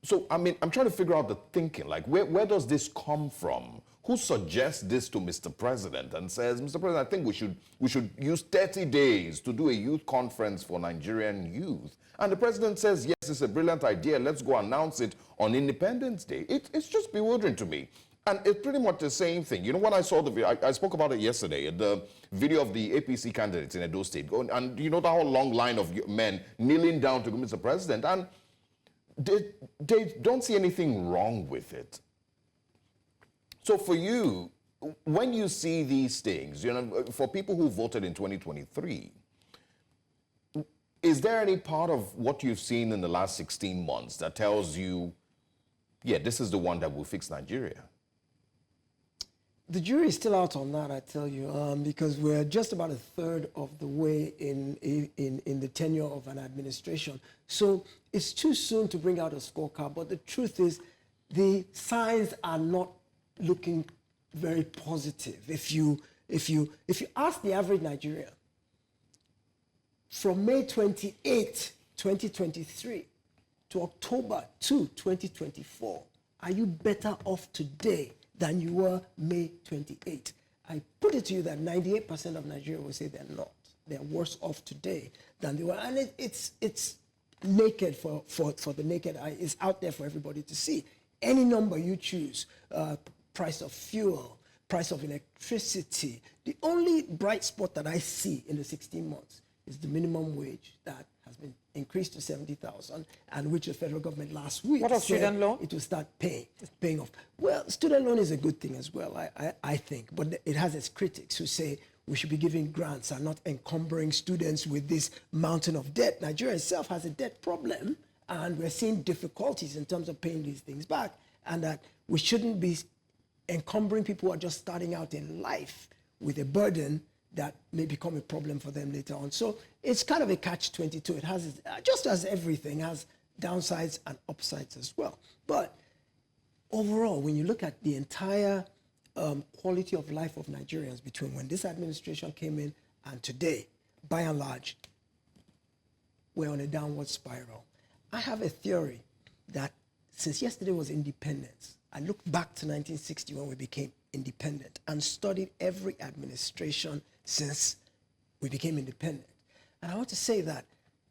So, I mean, I'm trying to figure out the thinking, like, where does this come from? Who suggests this to Mr. President and says, Mr. President, I think we should use 30 days to do a youth conference for Nigerian youth. And the president says, yes, it's a brilliant idea. Let's go announce it on Independence Day. It's just bewildering to me. And it's pretty much the same thing. You know, when I saw the video, I spoke about it yesterday, the video of the APC candidates in Edo State, and you know, the whole long line of men kneeling down to Mr. President, and they don't see anything wrong with it. So for you, when you see these things, you know, for people who voted in 2023, is there any part of what you've seen in the last 16 months that tells you, yeah, this is the one that will fix Nigeria? The jury is still out on that, I tell you, because we're just about a third of the way in the tenure of an administration. So it's too soon to bring out a scorecard, but the truth is the signs are not looking very positive. If you ask the average Nigerian, from May 28, 2023 to October 2, 2024, are you better off today than you were May 28? I put it to you that 98% of Nigeria will say they're not. They're worse off today than they were. And it's naked for the naked eye. It's out there for everybody to see. Any number you choose, price of fuel, price of electricity. The only bright spot that I see in the 16 months is the minimum wage that has been increased to 70,000, and which the federal government last week What of said student loan? it will start paying off. Well, student loan is a good thing as well, I think, but it has its critics who say we should be giving grants and not encumbering students with this mountain of debt. Nigeria itself has a debt problem, and we're seeing difficulties in terms of paying these things back, and that we shouldn't be encumbering people who are just starting out in life with a burden that may become a problem for them later on. So it's kind of a catch-22. It has, just as everything, has downsides and upsides as well. But overall, when you look at the entire quality of life of Nigerians between when this administration came in and today, by and large, we're on a downward spiral. I have a theory that since yesterday was independence, I look back to 1960 when we became independent and studied every administration since we became independent. And I want to say that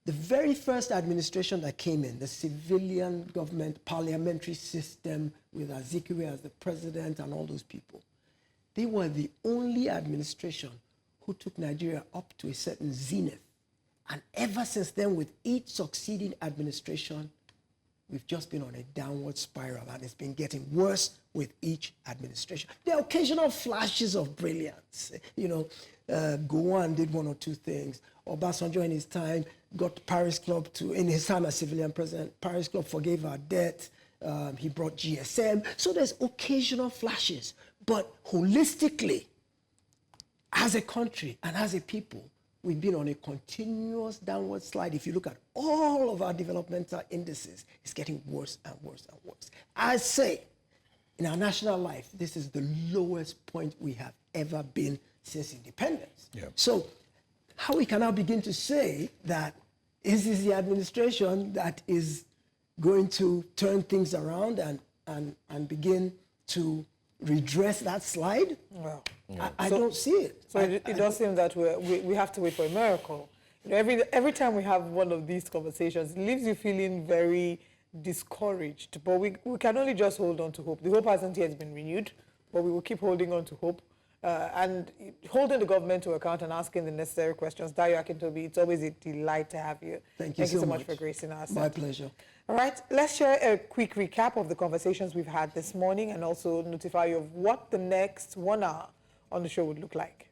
the very first administration that came in, the civilian government parliamentary system with Azikiwe as the president and all those people, they were the only administration who took Nigeria up to a certain zenith. And ever since then, with each succeeding administration, we've just been on a downward spiral, and it's been getting worse with each administration. There are occasional flashes of brilliance. You know, Gowon did one or two things. Obasanjo in his time got Paris Club to, in his time as civilian president, Paris Club forgave our debt. He brought GSM. So there's occasional flashes. But holistically, as a country and as a people, we've been on a continuous downward slide. If you look at all of our developmental indices, it's getting worse and worse and worse. I say, in our national life, this is the lowest point we have ever been since independence. Yeah. So how we can now begin to say that this is the administration that is going to turn things around and begin to redress that slide? Well, I don't see it. So it does seem that we have to wait for a miracle. You know, every time we have one of these conversations, it leaves you feeling very discouraged. But we can only just hold on to hope. The hope hasn't yet been renewed, but we will keep holding on to hope. And holding the government to account and asking the necessary questions. Dayo Akintobi, it's always a delight to have you. Thank you so much for gracing us. My pleasure. All right, let's share a quick recap of the conversations we've had this morning and also notify you of what the next 1 hour on the show would look like.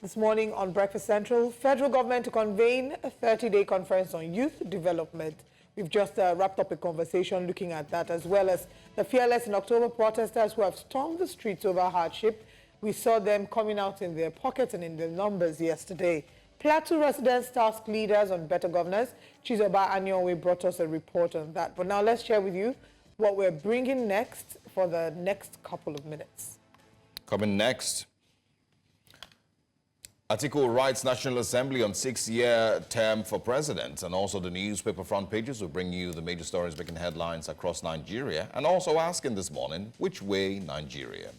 This morning on Breakfast Central, federal government to convene a 30-day conference on youth development. We've just wrapped up a conversation looking at that, as well as the Fearless in October protesters who have stormed the streets over hardship. We saw them coming out in their pockets and in their numbers yesterday. Plateau residents task leaders on better governance. Chizoba Anyonwe brought us a report on that. But now let's share with you what we're bringing next for the next couple of minutes. Coming next, Atiku writes National Assembly on 6-year term for president, and also the newspaper front pages will bring you the major stories making headlines across Nigeria, and also asking this morning, which way Nigeria?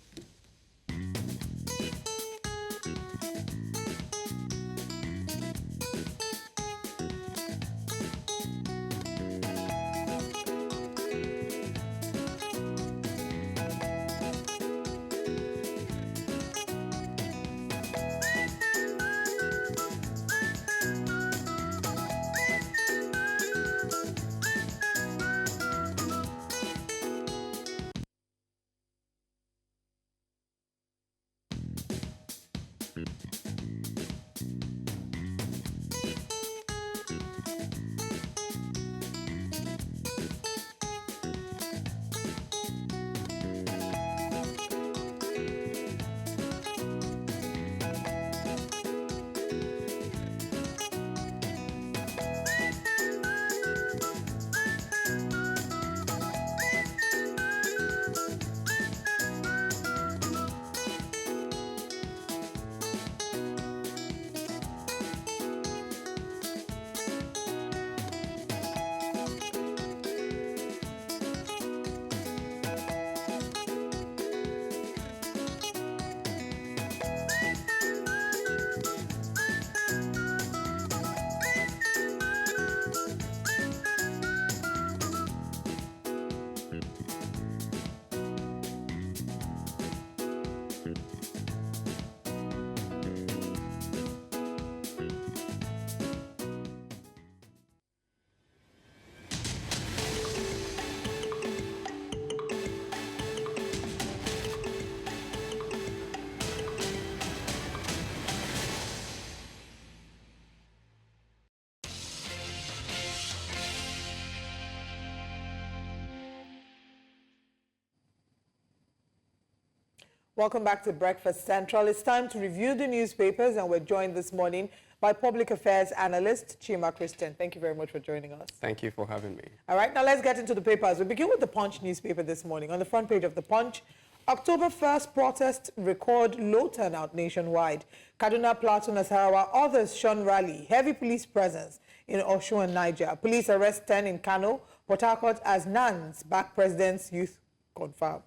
Welcome back to Breakfast Central. It's time to review the newspapers, and we're joined this morning by public affairs analyst Chima Christian. Thank you very much for joining us. Thank you for having me. All right, now let's get into the papers. We begin with the Punch newspaper this morning. On the front page of the Punch, October 1st protest record low turnout nationwide. Kaduna, Plateau, Nasarawa, others shun rally. Heavy police presence in Osun and Niger. Police arrest 10 in Kano. Port Harcourt as NANS back president's youth confab.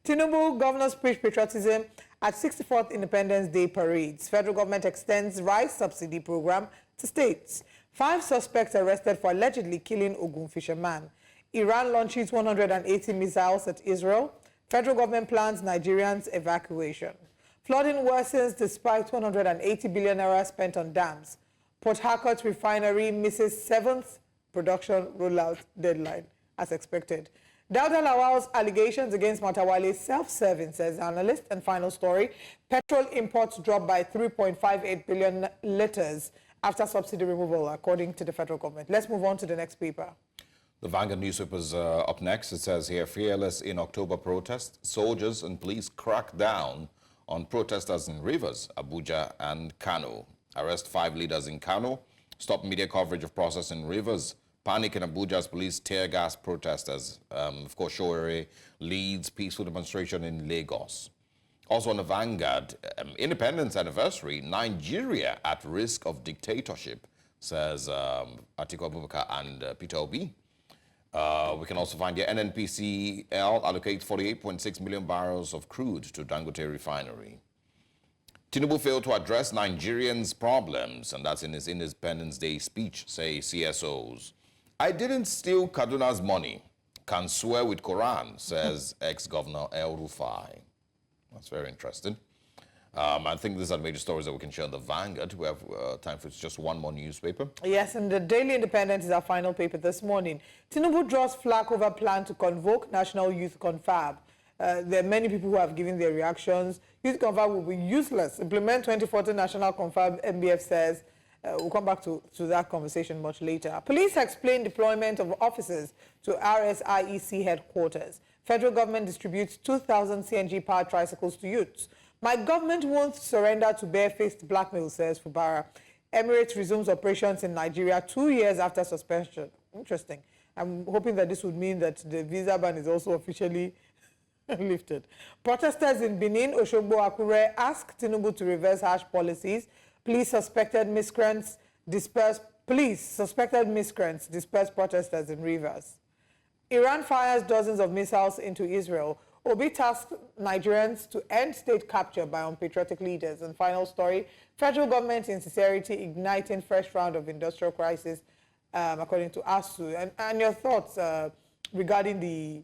Tinubu governors preach patriotism at 64th Independence Day parades. Federal government extends rice subsidy program to states. 5 suspects arrested for allegedly killing Ogun fisherman. Iran launches 180 missiles at Israel. Federal government plans Nigerians' evacuation. Flooding worsens despite 180 billion naira spent on dams. Port Harcourt refinery misses 7th production rollout deadline as expected. Dauda Lawal's allegations against Matawale self-serving, says analyst. And final story, petrol imports dropped by 3.58 billion liters after subsidy removal, according to the federal government. Let's move on to the next paper. The Vanguard newspaper's up next. It says here, fearless in October protest, soldiers and police crack down on protesters in Rivers, Abuja and Kano. Arrest 5 leaders in Kano. Stop media coverage of protests in Rivers. Panic in Abuja as police tear gas protesters. Of course, Showere leads peaceful demonstration in Lagos. Also on the Vanguard, Independence Anniversary, Nigeria at risk of dictatorship, says Atiku Abubakar and Peter Obi. We can also find here NNPCL allocates 48.6 million barrels of crude to Dangote refinery. Tinubu failed to address Nigerians' problems, and that's in his Independence Day speech, say CSOs. I didn't steal Kaduna's money. Can swear with Quran, says ex-governor El Rufai. That's very interesting. I think these are the major stories that we can share on the Vanguard. We have time for just one more newspaper. Yes, and the Daily Independent is our final paper this morning. Tinubu draws flag over plan to convoke National Youth Confab. There are many people who have given their reactions. Youth Confab will be useless. Implement 2040 National Confab, MBF says. We'll come back to that conversation much later. Police explain deployment of officers to RSIEC headquarters. Federal government distributes 2,000 CNG-powered tricycles to youths. My government won't surrender to barefaced blackmail, says Fubara. Emirates resumes operations in Nigeria 2 years after suspension. Interesting. I'm hoping that this would mean that the visa ban is also officially lifted. Protesters in Benin, Oshogbo, Akure ask Tinubu to reverse harsh policies. Police suspected miscreants disperse protesters in Rivers. Iran fires dozens of missiles into Israel. Obi tasked Nigerians to end state capture by unpatriotic leaders. And final story, federal government insincerity igniting fresh round of industrial crisis, according to ASU. And your thoughts regarding the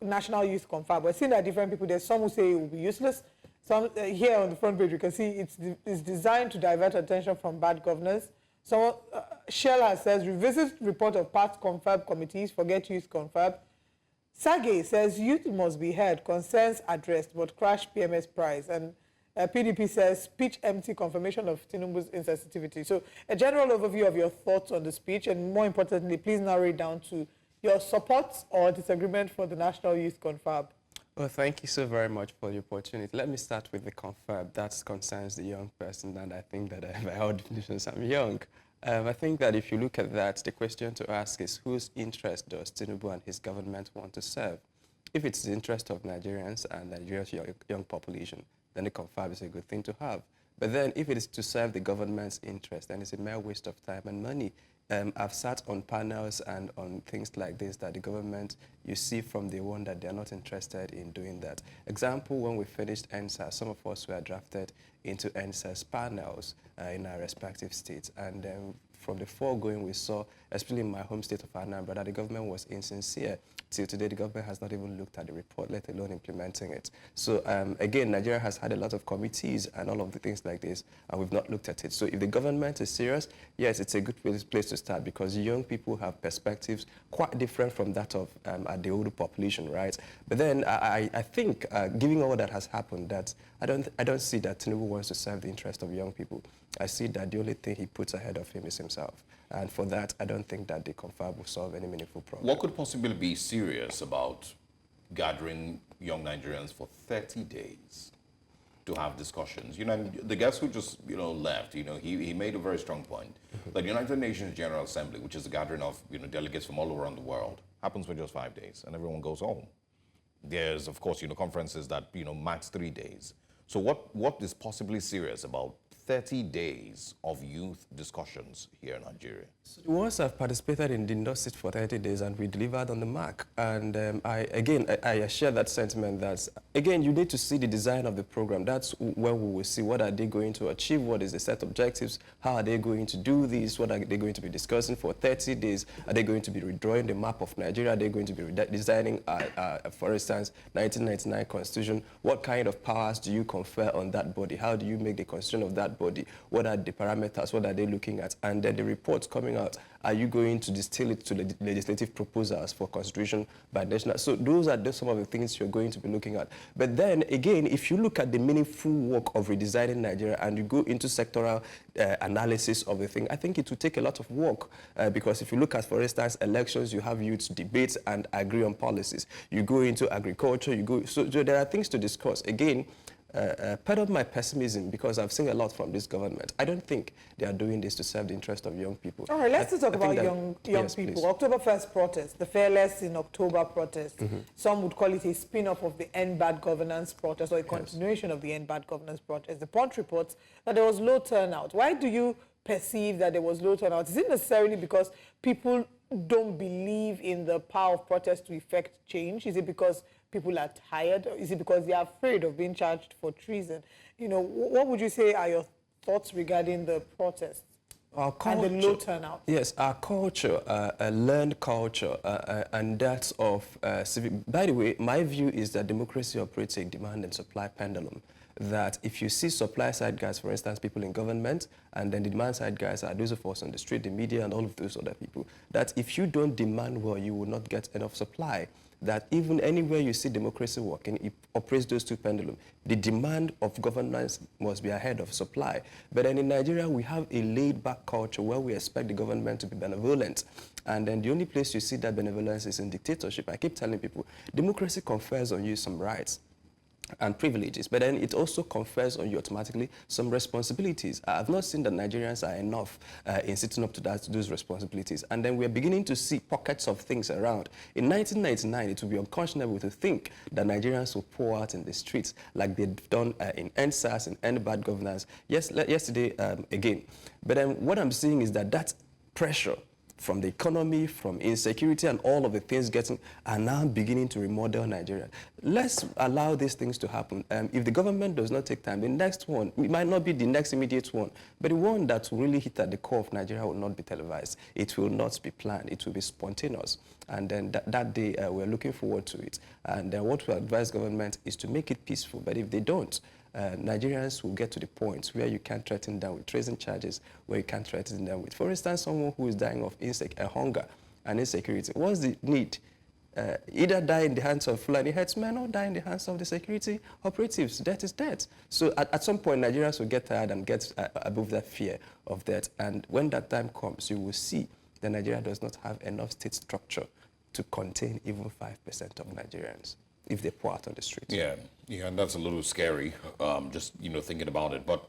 National Youth Confab? We're seeing that different people, there's some who say it will be useless. Some here on the front page, you can see it's designed to divert attention from bad governance. So Shell has says, revisit report of past confab committees, forget youth confab. Sage says, youth must be heard, concerns addressed, but crash PMS prize. And PDP says, speech empty, confirmation of Tinubu's insensitivity. So a general overview of your thoughts on the speech, and more importantly, please narrow it down to your support or disagreement for the National Youth Confab. Well, thank you so very much for the opportunity. Let me start with the confab. That concerns the young person, and I think that by all definitions, I'm young. I think that if you look at that, the question to ask is whose interest does Tinubu and his government want to serve? If it's the interest of Nigerians and Nigeria's young population, then the confab is a good thing to have. But then if it is to serve the government's interest, then it's a mere waste of time and money. I've sat on panels and on things like this that the government, you see from day one that they're not interested in doing that. Example, when we finished NSAS, some of us were drafted into NSAS panels in our respective states. And from the foregoing, we saw, especially in my home state of Anambra, that the government was insincere. Till today, the government has not even looked at the report, let alone implementing it. So again, Nigeria has had a lot of committees and all of the things like this, and we've not looked at it. So if the government is serious, yes, it's a good place to start, because young people have perspectives quite different from that of the older population, right? But then I think, given all that has happened, that I don't see that Tinubu wants to serve the interest of young people. I see that the only thing he puts ahead of him is himself. And for that, I don't think that the confab will solve any meaningful problem. What could possibly be serious about gathering young Nigerians for 30 days to have discussions? You know, the guest who just, left, he made a very strong point that the United Nations General Assembly, which is a gathering of, delegates from all around the world, happens for just 5 days and everyone goes home. There's, of course, conferences that, max 3 days. So what is possibly serious about 30 days of youth discussions here in Nigeria? So the ones I've participated in did not sit for 30 days, and we delivered on the mark. And I share that sentiment that, again, you need to see the design of the program. That's where we will see what are they going to achieve, what is the set objectives, how are they going to do this, what are they going to be discussing for 30 days, are they going to be redrawing the map of Nigeria, are they going to be designing, for instance, 1999 Constitution, what kind of powers do you confer on that body, how do you make the constitution of that body? What are the parameters? What are they looking at? And then the reports coming out, are you going to distill it to legislative proposals for consideration by national? So those are some of the things you're going to be looking at. But then again, if you look at the meaningful work of redesigning Nigeria and you go into sectoral analysis of the thing, I think it will take a lot of work because if you look at, for instance, elections, you have youth debates and agree on policies. You go into agriculture, so there are things to discuss. Again, part of my pessimism, because I've seen a lot from this government, I don't think they are doing this to serve the interest of young people. All right, let's talk about young yes, people. Please. October 1st protest, the Fearless in October protest. Some would call it a spin-off of the End Bad Governance protest or a continuation of the End Bad Governance protest. The Punch reports that there was low turnout. Why do you perceive that there was low turnout? Is it necessarily because people don't believe in the power of protest to effect change? Is it because people are tired? Or is it because they are afraid of being charged for treason? You know, what would you say are your thoughts regarding the protests our culture, and the low turnout? Yes, our culture, a learned culture, and that's of civic. By the way, my view is that democracy operates a demand and supply pendulum. That if you see supply side guys, for instance, people in government, and then the demand side guys are those of us on the street, the media, and all of those other people, that if you don't demand well, you will not get enough supply. That even anywhere you see democracy working, it operates those two pendulums. The demand of governance must be ahead of supply. But then in Nigeria, we have a laid-back culture where we expect the government to be benevolent. And then the only place you see that benevolence is in dictatorship. I keep telling people, democracy confers on you some rights and privileges, but then it also confers on you automatically some responsibilities. I've not seen that Nigerians are enough in sitting up to those responsibilities. And then we're beginning to see pockets of things around. In 1999, it would be unconscionable to think that Nigerians will pour out in the streets like they've done in End SARS and End Bad Governance yesterday again. But then what I'm seeing is that pressure from the economy, from insecurity, and all of the things are now beginning to remodel Nigeria. Let's allow these things to happen. If the government does not take time, the next one, it might not be the next immediate one, but the one that will really hit at the core of Nigeria will not be televised. It will not be planned. It will be spontaneous. And then that day, we're looking forward to it. And then what we advise government is to make it peaceful. But if they don't, Nigerians will get to the point where you can't threaten them with treason charges, where you can't threaten them with, for instance, someone who is dying of hunger and insecurity. What's the need? Either die in the hands of Fulani headsmen or die in the hands of the security operatives. Death is death. So at some point, Nigerians will get tired and get above that fear of death. And when that time comes, you will see that Nigeria does not have enough state structure to contain even 5% of Nigerians if they pour out on the streets. Yeah, and that's a little scary, just, thinking about it. But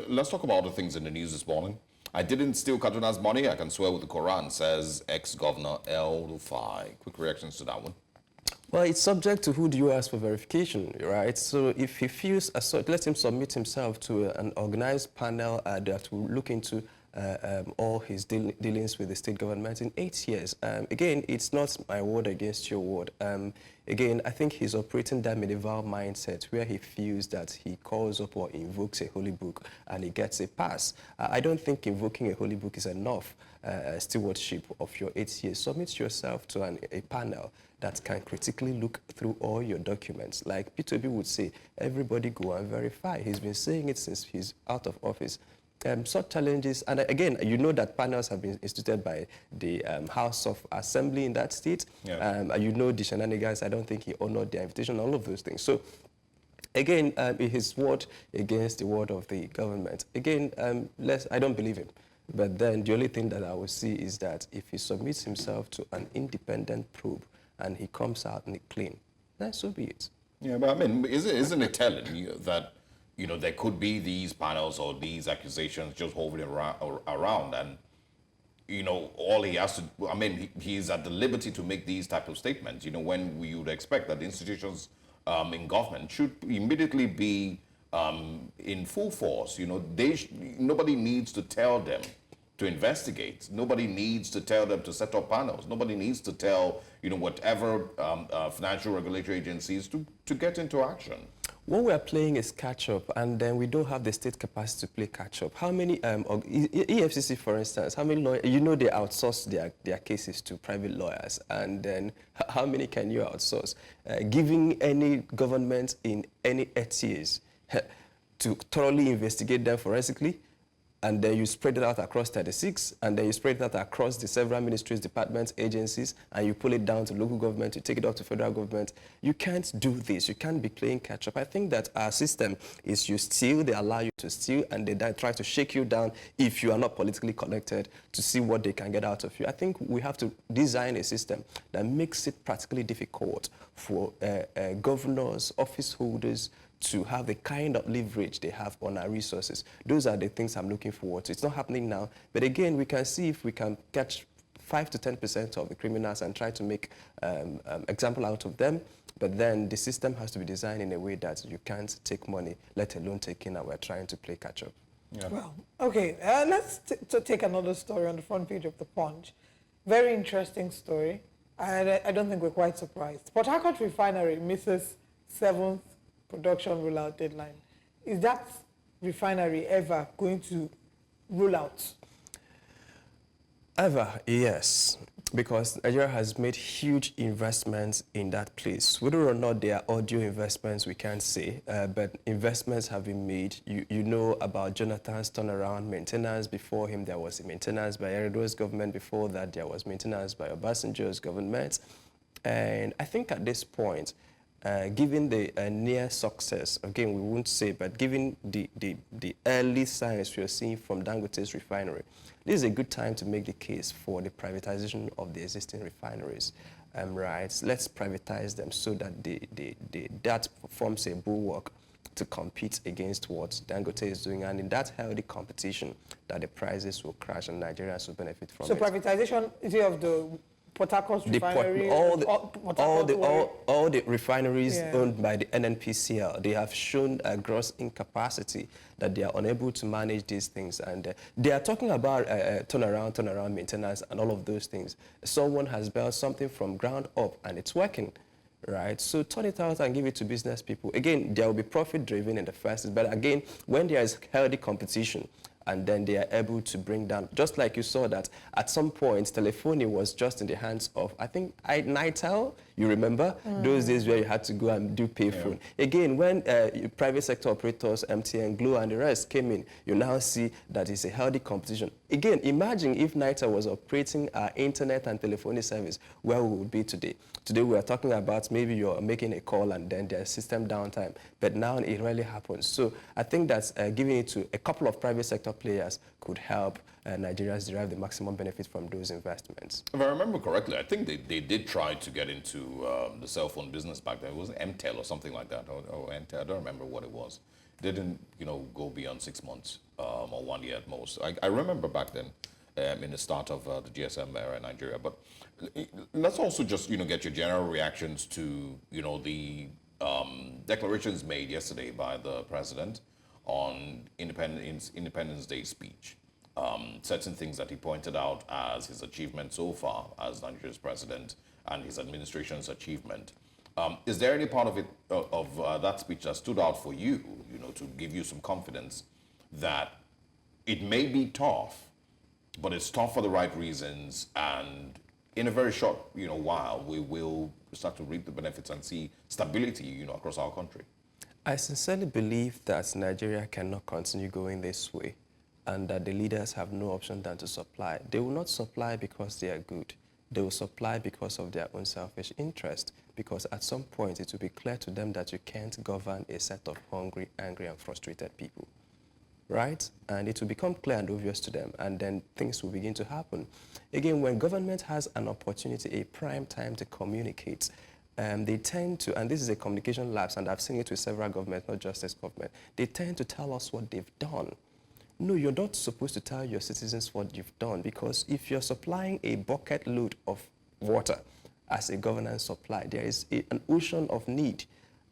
let's talk about other things in the news this morning. I didn't steal Kaduna's money, I can swear with the Quran, says ex-governor El-Rufai. Quick reactions to that one. Well, it's subject to who do you ask for verification, right? So if he feels assault, let him submit himself to an organized panel that will look into all his dealings with the state government in 8 years. Again, it's not my word against your word. Again, I think he's operating that medieval mindset where he feels that he calls up or invokes a holy book and he gets a pass. I don't think invoking a holy book is enough stewardship of your 8 years. Submit yourself to a panel that can critically look through all your documents. Like P2B would say, everybody go and verify. He's been saying it since he's out of office. Such challenges, and again, you know that panels have been instituted by the House of Assembly in that state. Yeah. You know the shenanigans, I don't think he honored their invitation, all of those things. So again, his word against the word of the government. Again, I don't believe him. But then the only thing that I will see is that if he submits himself to an independent probe and he comes out clean, then so be it. Yeah, but I mean, isn't it telling you that there could be these panels or these accusations just hovering around, and, all he has to, I mean, he's at the liberty to make these type of statements, when we would expect that the institutions in government should immediately be in full force. Nobody needs to tell them to investigate. Nobody needs to tell them to set up panels. Nobody needs to tell, whatever financial regulatory agencies to get into action. What we are playing is catch-up, and then we don't have the state capacity to play catch-up. How many, EFCC, for instance, how many lawyers, they outsource their cases to private lawyers, and then how many can you outsource? Giving any government in any 8 years to thoroughly investigate them forensically, and then you spread it out across 36, and then you spread it out across the several ministries, departments, agencies, and you pull it down to local government, you take it up to federal government. You can't do this. You can't be playing catch up. I think that our system is you steal, they allow you to steal, and they then try to shake you down if you are not politically connected to see what they can get out of you. I think we have to design a system that makes it practically difficult for governors, office holders, to have the kind of leverage they have on our resources. Those are the things I'm looking forward to. It's not happening now, but again, we can see if we can catch 5 to 10% of the criminals and try to make example out of them, but then the system has to be designed in a way that you can't take money, let alone take in, and we're trying to play catch up. Yeah. Well, okay, let's take another story on the front page of the Punch. Very interesting story. I don't think we're quite surprised. Port Harcourt Refinery misses 7th production rollout deadline. Is that refinery ever going to roll out? Ever, yes, because Nigeria has made huge investments in that place. Whether or not they are audio investments, we can't say, but investments have been made. You know about Jonathan's turnaround maintenance. Before him, there was maintenance by Erdogan's government. Before that, there was maintenance by Obasanjo's government. And I think at this point, given the near success, again, we won't say, but given the early signs we are seeing from Dangote's refinery, this is a good time to make the case for the privatization of the existing refineries. Right? Let's privatize them so that that forms a bulwark to compete against what Dangote is doing, and in that healthy competition, that the prices will crash and Nigerians will benefit from it. So privatization is of the Port Harcourt refinery, all the refineries owned by the NNPCL, they have shown a gross incapacity, that they are unable to manage these things. And they are talking about turnaround, maintenance, and all of those things. Someone has built something from ground up, and it's working, right? So turn it out and give it to business people. Again, there will be profit-driven in the first, but again, when there is healthy competition, and then they are able to bring down, just like you saw that at some point, telephony was just in the hands of, I think, Nitel, you remember? Those days where you had to go and do payphone. Again, when private sector operators, MTN, Glo, and the rest came in, you now see that it's a healthy competition. Again, imagine if Nitel was operating our internet and telephony service, where we would be today. Today, we are talking about maybe you're making a call and then there's system downtime, but now it rarely happens. So I think that giving it to a couple of private sector players could help Nigerians derive the maximum benefit from those investments. If I remember correctly, I think they did try to get into the cell phone business back then. It was MTEL or something like that, or MTEL. I don't remember what it was. They didn't, go beyond 6 months or 1 year at most. I remember back then in the start of the GSM era in Nigeria. But let's also just, get your general reactions to, the declarations made yesterday by the president on Independence Day speech. Certain things that he pointed out as his achievement so far as Nigeria's president and his administration's achievement. Is there any part of it, of that speech that stood out for you, to give you some confidence that it may be tough, but it's tough for the right reasons, and in a very short, while, we will start to reap the benefits and see stability, across our country? I sincerely believe that Nigeria cannot continue going this way, and that the leaders have no option than to supply. They will not supply because they are good. They will supply because of their own selfish interest, because at some point it will be clear to them that you can't govern a set of hungry, angry, and frustrated people, right? And it will become clear and obvious to them, and then things will begin to happen. Again, when government has an opportunity, a prime time to communicate, they tend to, and this is a communication lapse, and I've seen it with several governments, not just this government, they tend to tell us what they've done. No, you're not supposed to tell your citizens what you've done, because if you're supplying a bucket load of water as a governance supply, there is an ocean of need,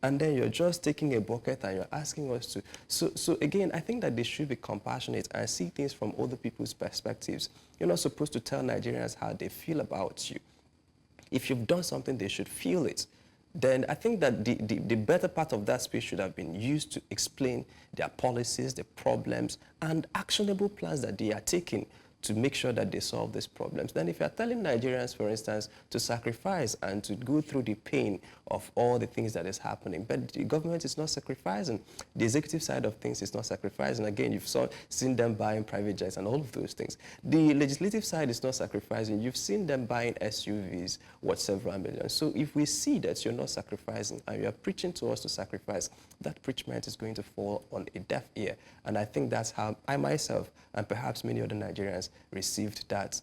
and then you're just taking a bucket and you're asking us to. So again, I think that they should be compassionate and see things from other people's perspectives. You're not supposed to tell Nigerians how they feel about you. If you've done something, they should feel it. Then I think that the better part of that speech should have been used to explain their policies, the problems, and actionable plans that they are taking to make sure that they solve these problems. Then if you're telling Nigerians, for instance, to sacrifice and to go through the pain of all the things that is happening, but the government is not sacrificing. The executive side of things is not sacrificing. Again, you've seen them buying private jets and all of those things. The legislative side is not sacrificing. You've seen them buying SUVs worth several millions. So if we see that you're not sacrificing and you're preaching to us to sacrifice, that preachment is going to fall on a deaf ear. And I think that's how I myself and perhaps many other Nigerians received that.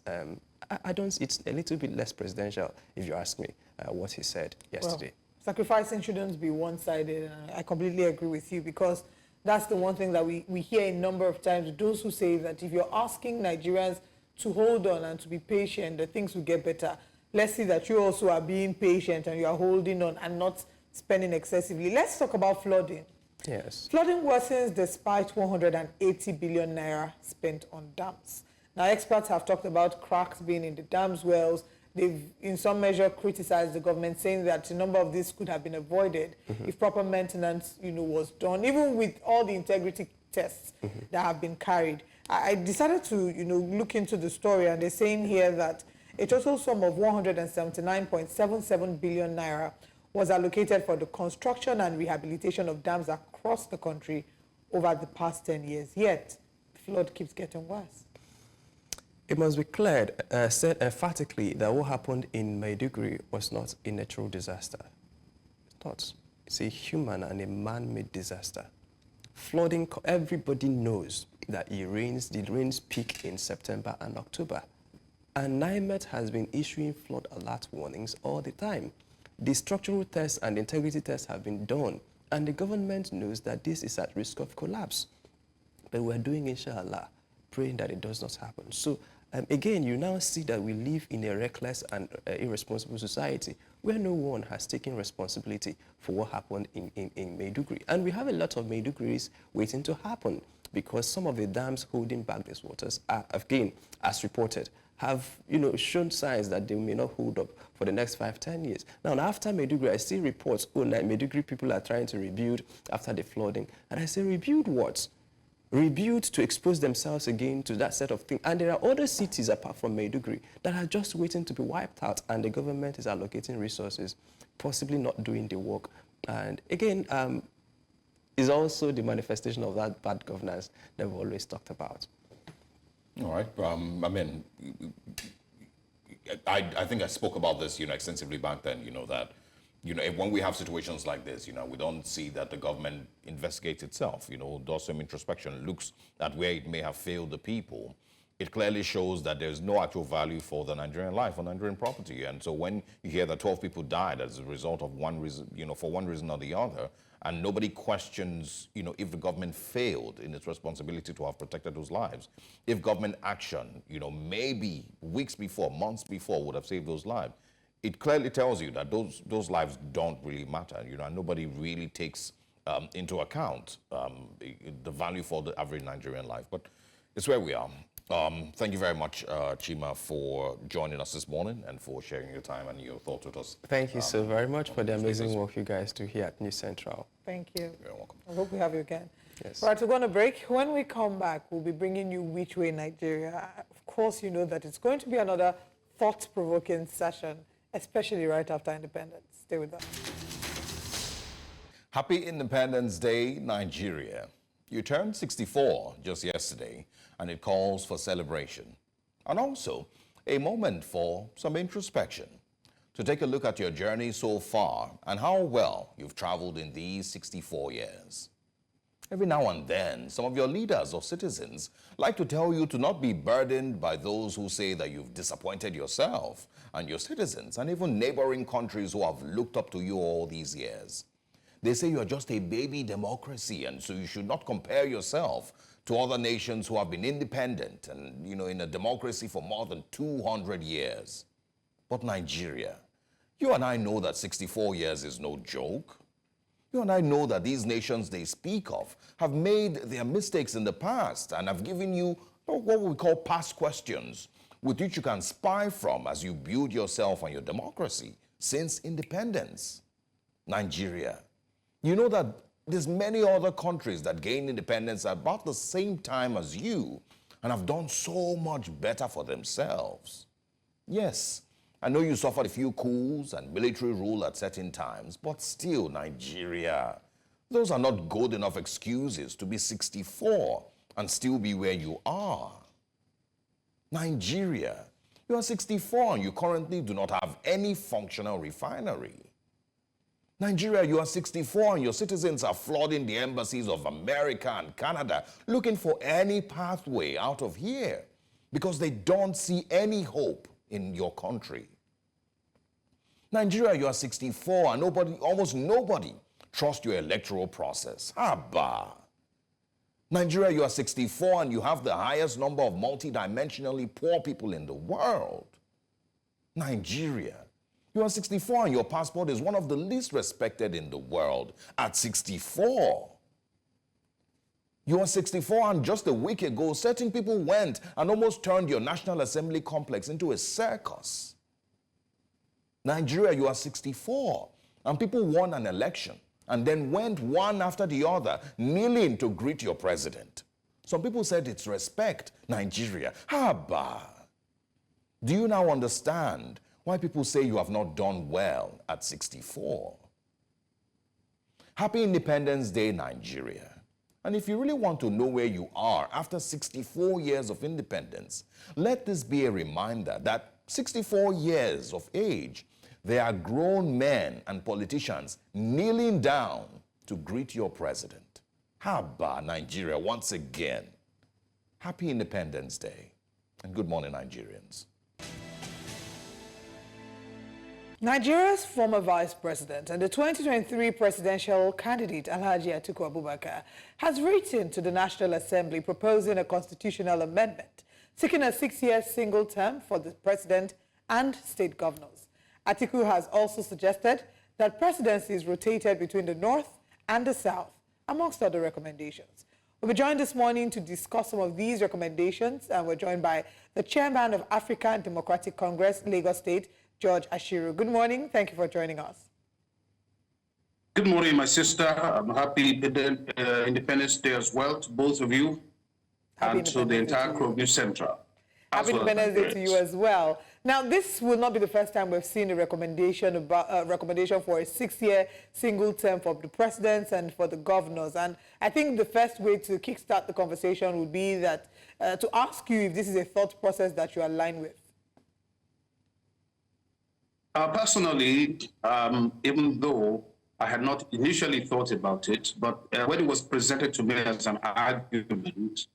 It's a little bit less presidential, if you ask me, what he said yesterday. Well, sacrificing shouldn't be one-sided, and I completely agree with you, because that's the one thing that we hear a number of times, those who say that if you're asking Nigerians to hold on and to be patient, that things will get better. Let's see that you also are being patient and you are holding on and not spending excessively. Let's talk about flooding. Yes. Flooding worsens despite 180 billion naira spent on dams. Now, experts have talked about cracks being in the dams' wells. They've, in some measure, criticized the government, saying that a number of these could have been avoided if proper maintenance, was done, even with all the integrity tests that have been carried. I decided to, look into the story, and they're saying here that a total sum of 179.77 billion naira was allocated for the construction and rehabilitation of dams across the country over the past 10 years. Yet, the flood keeps getting worse. It must be said emphatically that what happened in Maiduguri was not a natural disaster. It's not. It's a human and a man-made disaster. Flooding, everybody knows that the rains peak in September and October. And NIMET has been issuing flood alert warnings all the time. The structural tests and integrity tests have been done, and the government knows that this is at risk of collapse. But we're doing, inshallah, praying that it does not happen. So again, you now see that we live in a reckless and irresponsible society where no one has taken responsibility for what happened in Maiduguri. And we have a lot of Maiduguris waiting to happen, because some of the dams holding back these waters are, again, as reported, have shown signs that they may not hold up for the next 5-10 years. Now, after Maiduguri, I see reports, Maiduguri people are trying to rebuild after the flooding. And I say, rebuild what? Rebuild to expose themselves again to that set of things. And there are other cities apart from Maiduguri that are just waiting to be wiped out, and the government is allocating resources, possibly not doing the work. And again, is also the manifestation of that bad governance that we've always talked about. All right. I think I spoke about this, extensively back then, that, when we have situations like this, we don't see that the government investigates itself, does some introspection, looks at where it may have failed the people. It clearly shows that there's no actual value for the Nigerian life or Nigerian property. And so when you hear that 12 people died as a result of one reason, for one reason or the other, and nobody questions, if the government failed in its responsibility to have protected those lives, if government action, maybe weeks before, months before would have saved those lives, it clearly tells you that those lives don't really matter, and nobody really takes into account the value for the average Nigerian life. But it's where we are. Thank you very much, Chima, for joining us this morning and for sharing your time and your thoughts with us. Thank you so very much for the amazing work you guys do here at News Central. Thank you. You're welcome. I hope we have you again. Yes. All right, we're going to break. When we come back, we'll be bringing you Which Way Nigeria. Of course, you know that it's going to be another thought-provoking session, especially right after independence. Stay with us. Happy Independence Day, Nigeria. You turned 64 just yesterday, and it calls for celebration. And also, a moment for some introspection. To take a look at your journey so far and how well you've traveled in these 64 years. Every now and then, some of your leaders or citizens like to tell you to not be burdened by those who say that you've disappointed yourself and your citizens and even neighboring countries who have looked up to you all these years. They say you're just a baby democracy, and so you should not compare yourself to other nations who have been independent and, in a democracy for more than 200 years. But Nigeria, you and I know that 64 years is no joke. You and I know that these nations they speak of have made their mistakes in the past and have given you what we call past questions with which you can spy from as you build yourself and your democracy since independence. Nigeria, you know that there's many other countries that gained independence at about the same time as you, and have done so much better for themselves. Yes, I know you suffered a few coups and military rule at certain times, but still, Nigeria, those are not good enough excuses to be 64 and still be where you are. Nigeria, you are 64 and you currently do not have any functional refinery. Nigeria, you are 64 and your citizens are flooding the embassies of America and Canada looking for any pathway out of here because they don't see any hope in your country. Nigeria, you are 64 and almost nobody trusts your electoral process. Haba. Nigeria, you are 64 and you have the highest number of multidimensionally poor people in the world. Nigeria, you are 64 and your passport is one of the least respected in the world at 64. You are 64 and just a week ago, certain people went and almost turned your National Assembly complex into a circus. Nigeria, you are 64 and people won an election and then went one after the other, kneeling to greet your president. Some people said it's respect. Nigeria, haba. Do you now understand why people say you have not done well at 64? Happy Independence Day, Nigeria. And if you really want to know where you are after 64 years of independence, let this be a reminder that 64 years of age, there are grown men and politicians kneeling down to greet your president. Haba, Nigeria, once again. Happy Independence Day. And good morning, Nigerians. Nigeria's former vice president and the 2023 presidential candidate, Alhaji Atiku Abubakar, has written to the National Assembly proposing a constitutional amendment, seeking a 6-year single term for the president and state governors. Atiku has also suggested that presidency is rotated between the North and the South, amongst other recommendations. We'll be joined this morning to discuss some of these recommendations, and we're joined by the chairman of African Democratic Congress, Lagos State, George Ashiru. Good morning. Thank you for joining us. Good morning, my sister. I'm happy Independence Day as well to both of you and to the entire Crew News Central. Happy Independence Day to you as well. Now, this will not be the first time we've seen a recommendation about for a 6-year single term for the presidents and for the governors. And I think the first way to kickstart the conversation would be that to ask you if this is a thought process that you align with. Personally, even though I had not initially thought about it, but when it was presented to me as an argument,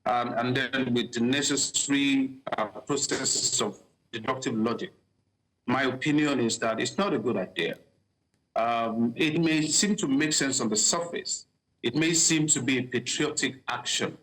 and then with the necessary process of deductive logic, my opinion is that it's not a good idea. It may seem to make sense on the surface. It may seem to be a patriotic action,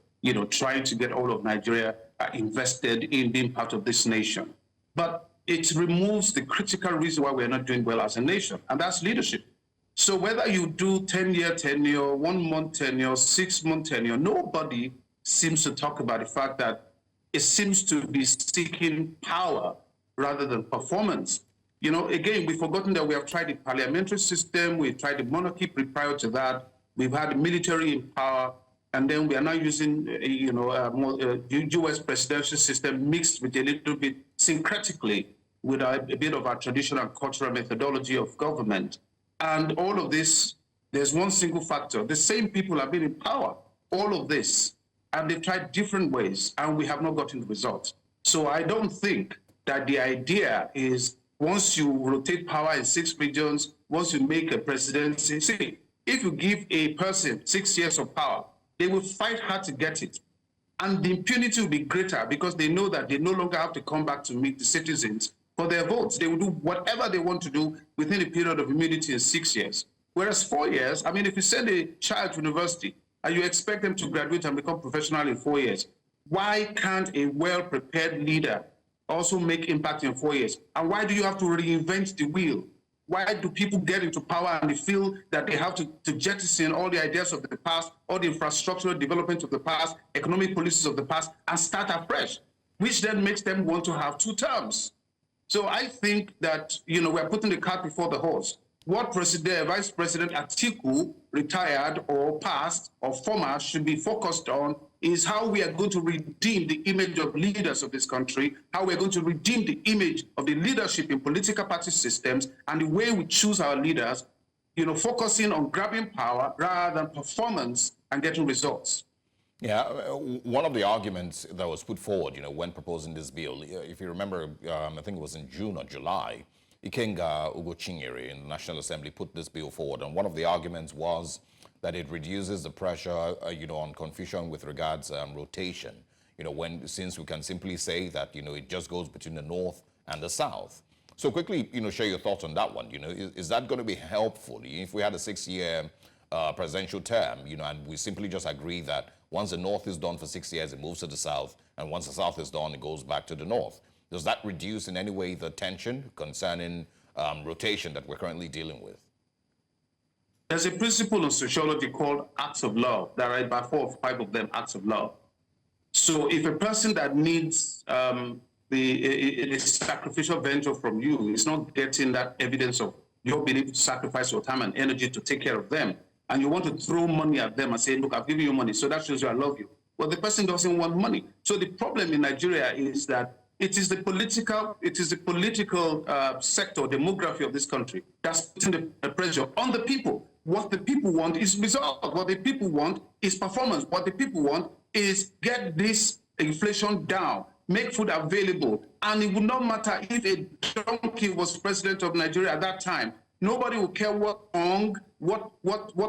trying to get all of Nigeria invested in being part of this nation. But it removes the critical reason why we're not doing well as a nation, and that's leadership. So whether you do 10-year tenure, 1-month tenure, 6-month tenure, nobody seems to talk about the fact that it seems to be seeking power rather than performance. Again, we've forgotten that we have tried the parliamentary system, we've tried the monarchy prior to that, we've had the military in power, and then we are now using, U.S. presidential system mixed with a little bit syncretically with a bit of our traditional and cultural methodology of government. And all of this, there's one single factor. The same people have been in power, all of this, and they've tried different ways, and we have not gotten the results. So I don't think that the idea is once you rotate power in 6 regions, once you make a presidency, see, if you give a person 6 years of power, they will fight hard to get it. And the impunity will be greater because they know that they no longer have to come back to meet the citizens for their votes. They will do whatever they want to do within a period of immunity in 6 years. Whereas 4 years, if you send a child to university and you expect them to graduate and become professional in 4 years, why can't a well-prepared leader also make impact in 4 years? And why do you have to reinvent the wheel? Why do people get into power and they feel that they have to jettison all the ideas of the past, all the infrastructural development of the past, economic policies of the past, and start afresh, which then makes them want to have 2 terms? So I think that, we're putting the cart before the horse. What Vice President Atiku, retired or past or former, should be focused on is how we are going to redeem the image of leaders of this country, how we're going to redeem the image of the leadership in political party systems, and the way we choose our leaders, focusing on grabbing power rather than performance and getting results. Yeah, one of the arguments that was put forward, when proposing this bill, if you remember, I think it was in June or July, Ikenga Ugochinyere in the National Assembly put this bill forward, and one of the arguments was that it reduces the pressure, on confusion with regards rotation. Since we can simply say that, it just goes between the North and the South. So quickly, share your thoughts on that one. Is that going to be helpful? If we had a 6-year presidential term, and we simply just agree that once the North is done for 6 years, it moves to the South, and once the South is done, it goes back to the North. Does that reduce in any way the tension concerning rotation that we're currently dealing with? There's a principle in sociology called acts of love. There are about 4 or 5 of them acts of love. So if a person that needs a sacrificial venture from you is not getting that evidence of your ability to sacrifice your time and energy to take care of them, and you want to throw money at them and say, look, I've given you money, so that shows you I love you. Well, the person doesn't want money. So the problem in Nigeria is that it is the political sector, demography of this country that's putting the pressure on the people. What the people want is result. What the people want is performance. What the people want is get this inflation down, make food available. And it would not matter if a donkey was president of Nigeria at that time. Nobody will care what song, what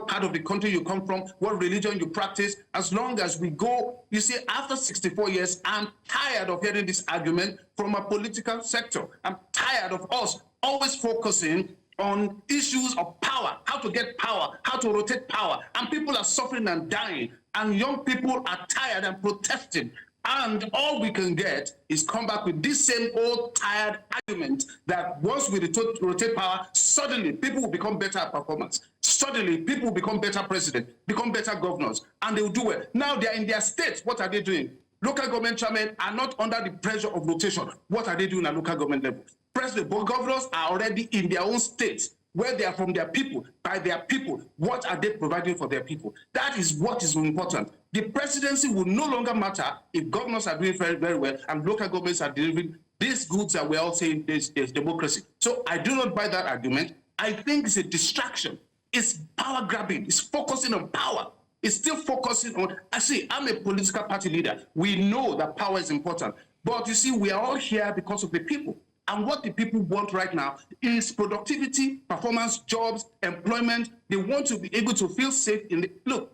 part of the country you come from, what religion you practice, as long as we go. You see, after 64 years, I'm tired of hearing this argument from a political sector. I'm tired of us always focusing on issues of power, how to get power, how to rotate power. And people are suffering and dying. And young people are tired and protesting. And all we can get is come back with this same old tired argument that once we rotate power, suddenly people will become better at performance. Suddenly people will become better presidents, become better governors, and they will do it. Now they are in their states. What are they doing? Local government chairmen are not under the pressure of rotation. What are they doing at local government level? Governors are already in their own states, where they are from their people, by their people. What are they providing for their people? That is what is important. The presidency will no longer matter if governors are doing very, very well and local governments are delivering these goods that we're all saying is democracy. So I do not buy that argument. I think it's a distraction. It's power grabbing. It's focusing on power. It's still focusing on, I'm a political party leader. We know that power is important. But you see, we are all here because of the people. And what the people want right now is productivity, performance, jobs, employment. They want to be able to feel safe in the... Look,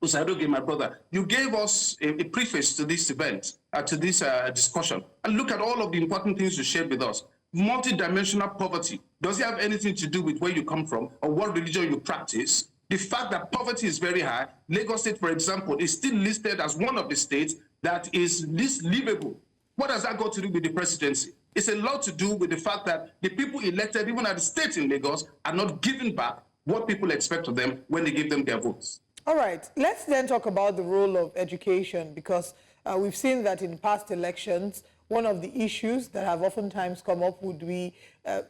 Usadoge, my brother, you gave us a preface to this event, to this discussion. And look at all of the important things you shared with us. Multidimensional poverty. Does it have anything to do with where you come from or what religion you practice? The fact that poverty is very high. Lagos State, for example, is still listed as one of the states that is least livable. What has that got to do with the presidency? It's a lot to do with the fact that the people elected, even at the state in Lagos, are not giving back what people expect of them when they give them their votes. All right, let's then talk about the role of education, because we've seen that in past elections, one of the issues that have oftentimes come up would be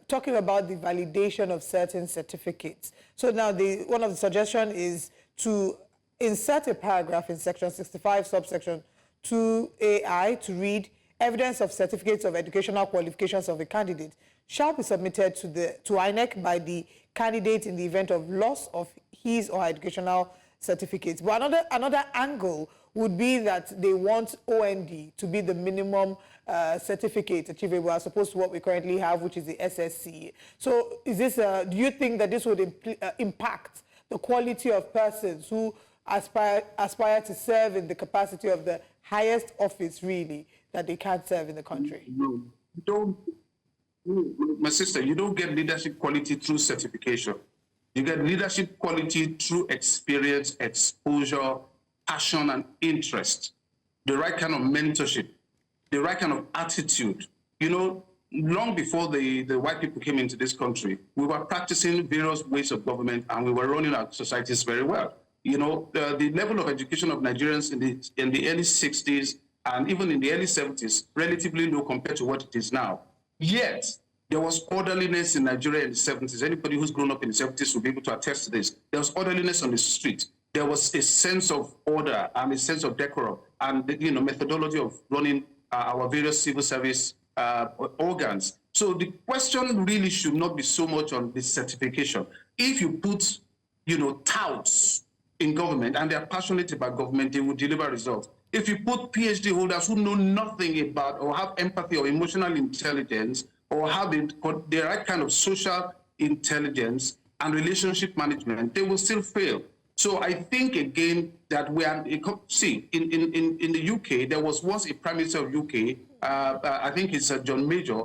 talking about the validation of certain certificates. So now one of the suggestions is to insert a paragraph in section 65, subsection 2AI to read, evidence of certificates of educational qualifications of a candidate shall be submitted to INEC by the candidate in the event of loss of his or her educational certificates. But another angle would be that they want OND to be the minimum certificate achievable as opposed to what we currently have, which is the SSC. So is this, do you think that this would impact the quality of persons who aspire to serve in the capacity of the highest office, really, that they can't serve in the country? No, you don't. My sister, you don't get leadership quality through certification. You get leadership quality through experience, exposure, passion, and interest. The right kind of mentorship, the right kind of attitude. You know, long before the white people came into this country, we were practicing various ways of government and we were running our societies very well. You know, the level of education of Nigerians in the early 60s and even in the early 70s, relatively low compared to what it is now. Yet, there was orderliness in Nigeria in the 70s. Anybody who's grown up in the 70s will be able to attest to this. There was orderliness on the street. there was a sense of order and a sense of decorum and methodology of running our various civil service organs. So the question really should not be so much on the certification. If you put, touts in government and they're passionate about government, they will deliver results. If you put PhD holders who know nothing about or have empathy or emotional intelligence or have the right kind of social intelligence and relationship management, they will still fail. So I think again that we are, see, in the UK, there was once a Prime Minister of UK, I think it's John Major,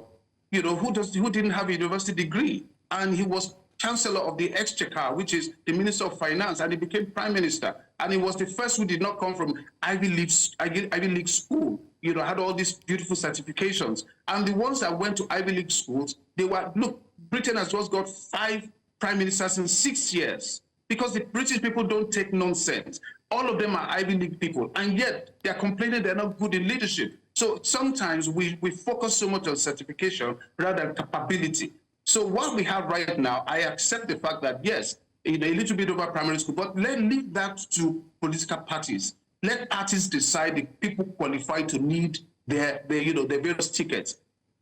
who didn't have a university degree, and he was Chancellor of the Exchequer, which is the Minister of Finance, and he became Prime Minister. And he was the first who did not come from Ivy League school, had all these beautiful certifications. And the ones that went to Ivy League schools, they were, look, Britain has just got 5 Prime Ministers in 6 years because the British people don't take nonsense. All of them are Ivy League people, and yet they're complaining they're not good in leadership. So sometimes we focus so much on certification rather than capability. So what we have right now, I accept the fact that, yes, a little bit over primary school, but let's leave that to political parties. Let parties decide if people qualify to need their various tickets.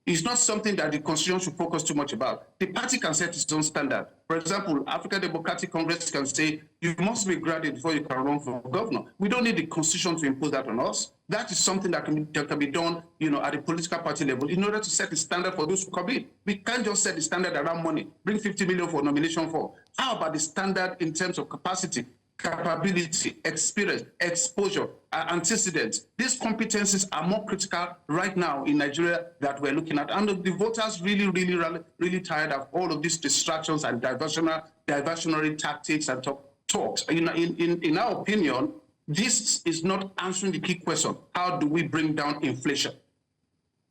It's not something that the Constitution should focus too much about. The party can set its own standard. For example, African Democratic Congress can say, you must be graduate before you can run for governor. We don't need the Constitution to impose that on us. That is something that can be done, at the political party level in order to set the standard for those who come in. We can't just set the standard around money, bring 50 million for nomination for. How about the standard in terms of capacity, capability, experience, exposure, antecedents? These competencies are more critical right now in Nigeria that we're looking at. And the voters really tired of all of these distractions and diversionary tactics and talks. In our opinion, this is not answering the key question: how do we bring down inflation?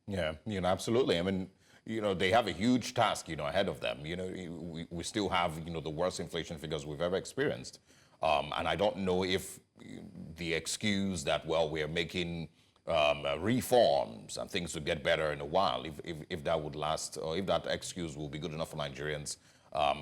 Yeah, absolutely. I mean, they have a huge task, ahead of them. We still have, the worst inflation figures we've ever experienced. And I don't know if the excuse that, well, we're making reforms and things will get better in a while, if that would last, or if that excuse will be good enough for Nigerians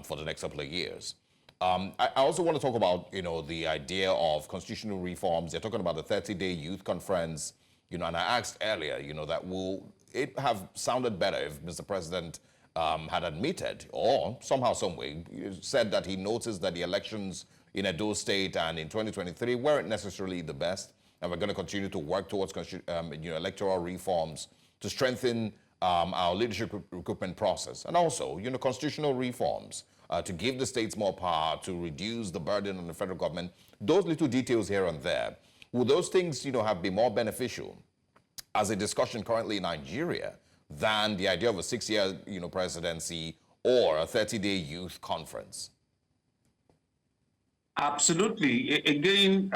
for the next couple of years. I also want to talk about, the idea of constitutional reforms. They're talking about the 30-day youth conference, and I asked earlier, that will it have sounded better if Mr. President had admitted, or somehow, some way, said that he noticed that the elections in Edo State and in 2023 weren't necessarily the best, and we're going to continue to work towards electoral reforms to strengthen our leadership recruitment process, and also, constitutional reforms to give the states more power, to reduce the burden on the federal government. Those little details here and there, will those things, have been more beneficial as a discussion currently in Nigeria than the idea of a 6-year, presidency or a 30-day youth conference? Absolutely. Again,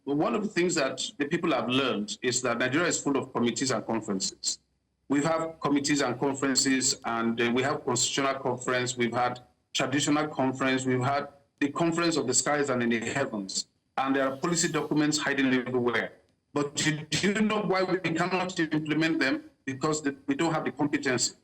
one of the things that the people have learned is that Nigeria is full of committees and conferences. We have committees and conferences, and we have constitutional conference, we've had traditional conference, we've had the conference of the skies and in the heavens, and there are policy documents hiding everywhere. But do you know why we cannot implement them? Because we don't have the competence.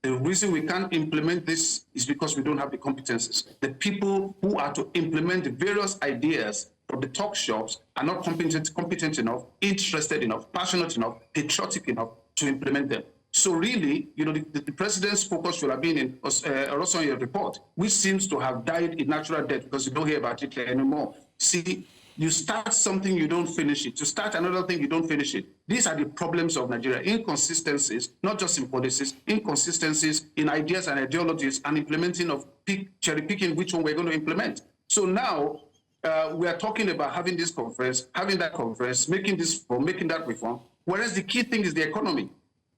The reason we can't implement this is because we don't have the competences. The people who are to implement the various ideas from the talk shops are not competent enough, interested enough, passionate enough, patriotic enough to implement them. So really, the president's focus should have been in also in your report, which seems to have died in natural death because you don't hear about it anymore. See, you start something, you don't finish it. You start another thing, you don't finish it. These are the problems of Nigeria. Inconsistencies, not just in policies, inconsistencies in ideas and ideologies, and implementing of cherry picking which one we're going to implement. So now we are talking about having this conference, having that conference, making this reform, making that reform, whereas the key thing is the economy.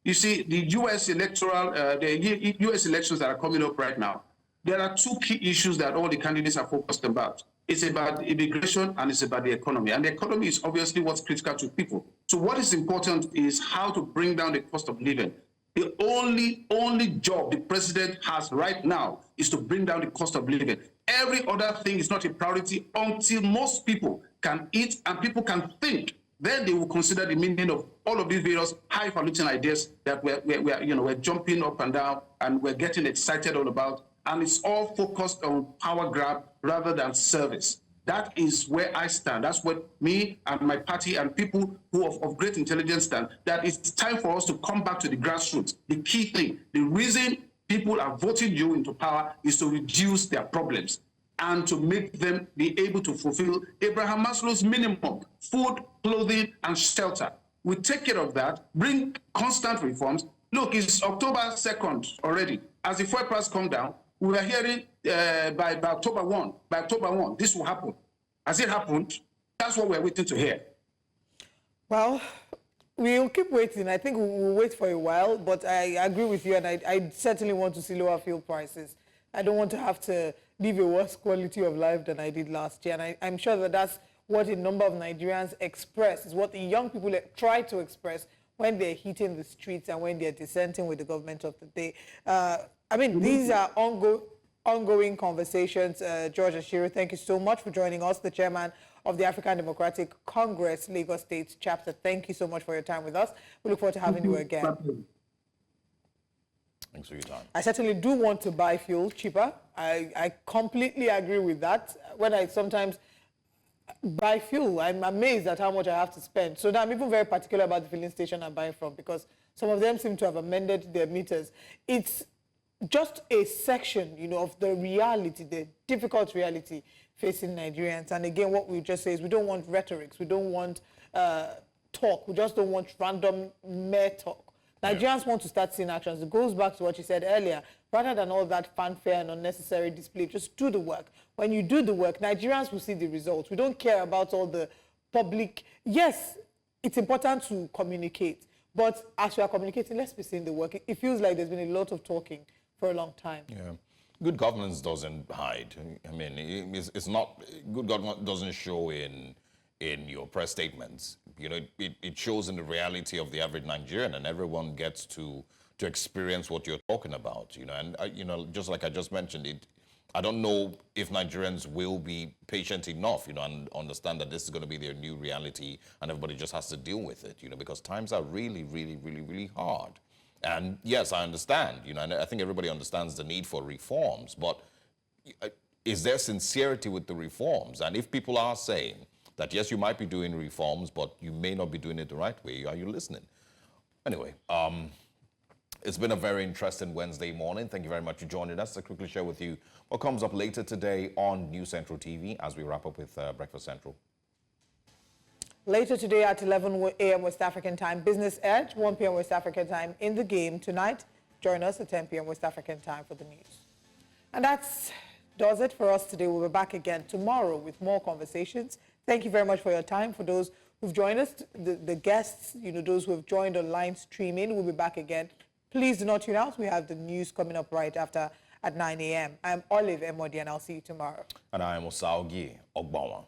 You see, the U.S. the U.S. elections that are coming up right now, there are 2 key issues that all the candidates are focused about. It's about immigration and it's about the economy. And the economy is obviously what's critical to people. So what is important is how to bring down the cost of living. The only job the president has right now is to bring down the cost of living. Every other thing is not a priority until most people can eat and people can think. Then they will consider the meaning of all of these various highfalutin ideas that we're jumping up and down and we're getting excited all about. And it's all focused on power grab rather than service. That is where I stand. That's what me and my party and people who of great intelligence stand, that it's time for us to come back to the grassroots. The key thing, the reason people are voting you into power is to reduce their problems and to make them be able to fulfill Abraham Maslow's minimum: food, clothing, and shelter. We take care of that, bring constant reforms. Look, it's October 2nd already. As the fuel price come down, we were hearing by October 1, this will happen. Has it happened? That's what we're waiting to hear. Well, we'll keep waiting. I think we'll wait for a while, but I agree with you, and I certainly want to see lower fuel prices. I don't want to have to live a worse quality of life than I did last year, and I'm sure that that's what a number of Nigerians express, is what the young people try to express when they're hitting the streets and when they're dissenting with the government of the day. I mean, these are ongoing conversations. George Ashiru, thank you so much for joining us, the chairman of the African Democratic Congress, Lagos State chapter. Thank you so much for your time with us. We look forward to having you again. Thanks for your time. I certainly do want to buy fuel cheaper. I completely agree with that. When I sometimes buy fuel, I'm amazed at how much I have to spend. So now I'm even very particular about the filling station I'm buying from, because some of them seem to have amended their meters. It's just a section, you know, of the reality, the difficult reality facing Nigerians. And again, what we just say is we don't want rhetorics, we don't want talk, we just don't want random mere talk. Nigerians want to start seeing actions. It goes back to what you said earlier. Rather than all that fanfare and unnecessary display, just do the work. When you do the work, Nigerians will see the results. We don't care about all the public. Yes, it's important to communicate, but as we are communicating, let's be seeing the work. It feels like there's been a lot of talking for a long time. Yeah. Good governance doesn't hide. I mean, it's not, good governance doesn't show in your press statements. You know, it shows in the reality of the average Nigerian, and everyone gets to experience what you're talking about, you know. And, you know, just like I just mentioned, I don't know if Nigerians will be patient enough, you know, and understand that this is going to be their new reality and everybody just has to deal with it, you know, because times are really, really, really, really hard. And yes, I understand, you know, and I think everybody understands the need for reforms, but is there sincerity with the reforms? And if people are saying that, yes, you might be doing reforms, but you may not be doing it the right way, are you listening? Anyway, it's been a very interesting Wednesday morning. Thank you very much for joining us. I'll quickly share with you what comes up later today on News Central TV as we wrap up with Breakfast Central. Later today at 11 a.m. West African time, Business Edge, 1 p.m. West African time, In the Game. Tonight, join us at 10 p.m. West African time for the news. And that does it for us today. We'll be back again tomorrow with more conversations. Thank you very much for your time. For those who've joined us, the guests, you know, those who have joined online streaming, we'll be back again. Please do not tune out. We have the news coming up right after at 9 a.m. I'm Olive Emodi, and I'll see you tomorrow. And I am Osaugi Ogbawa.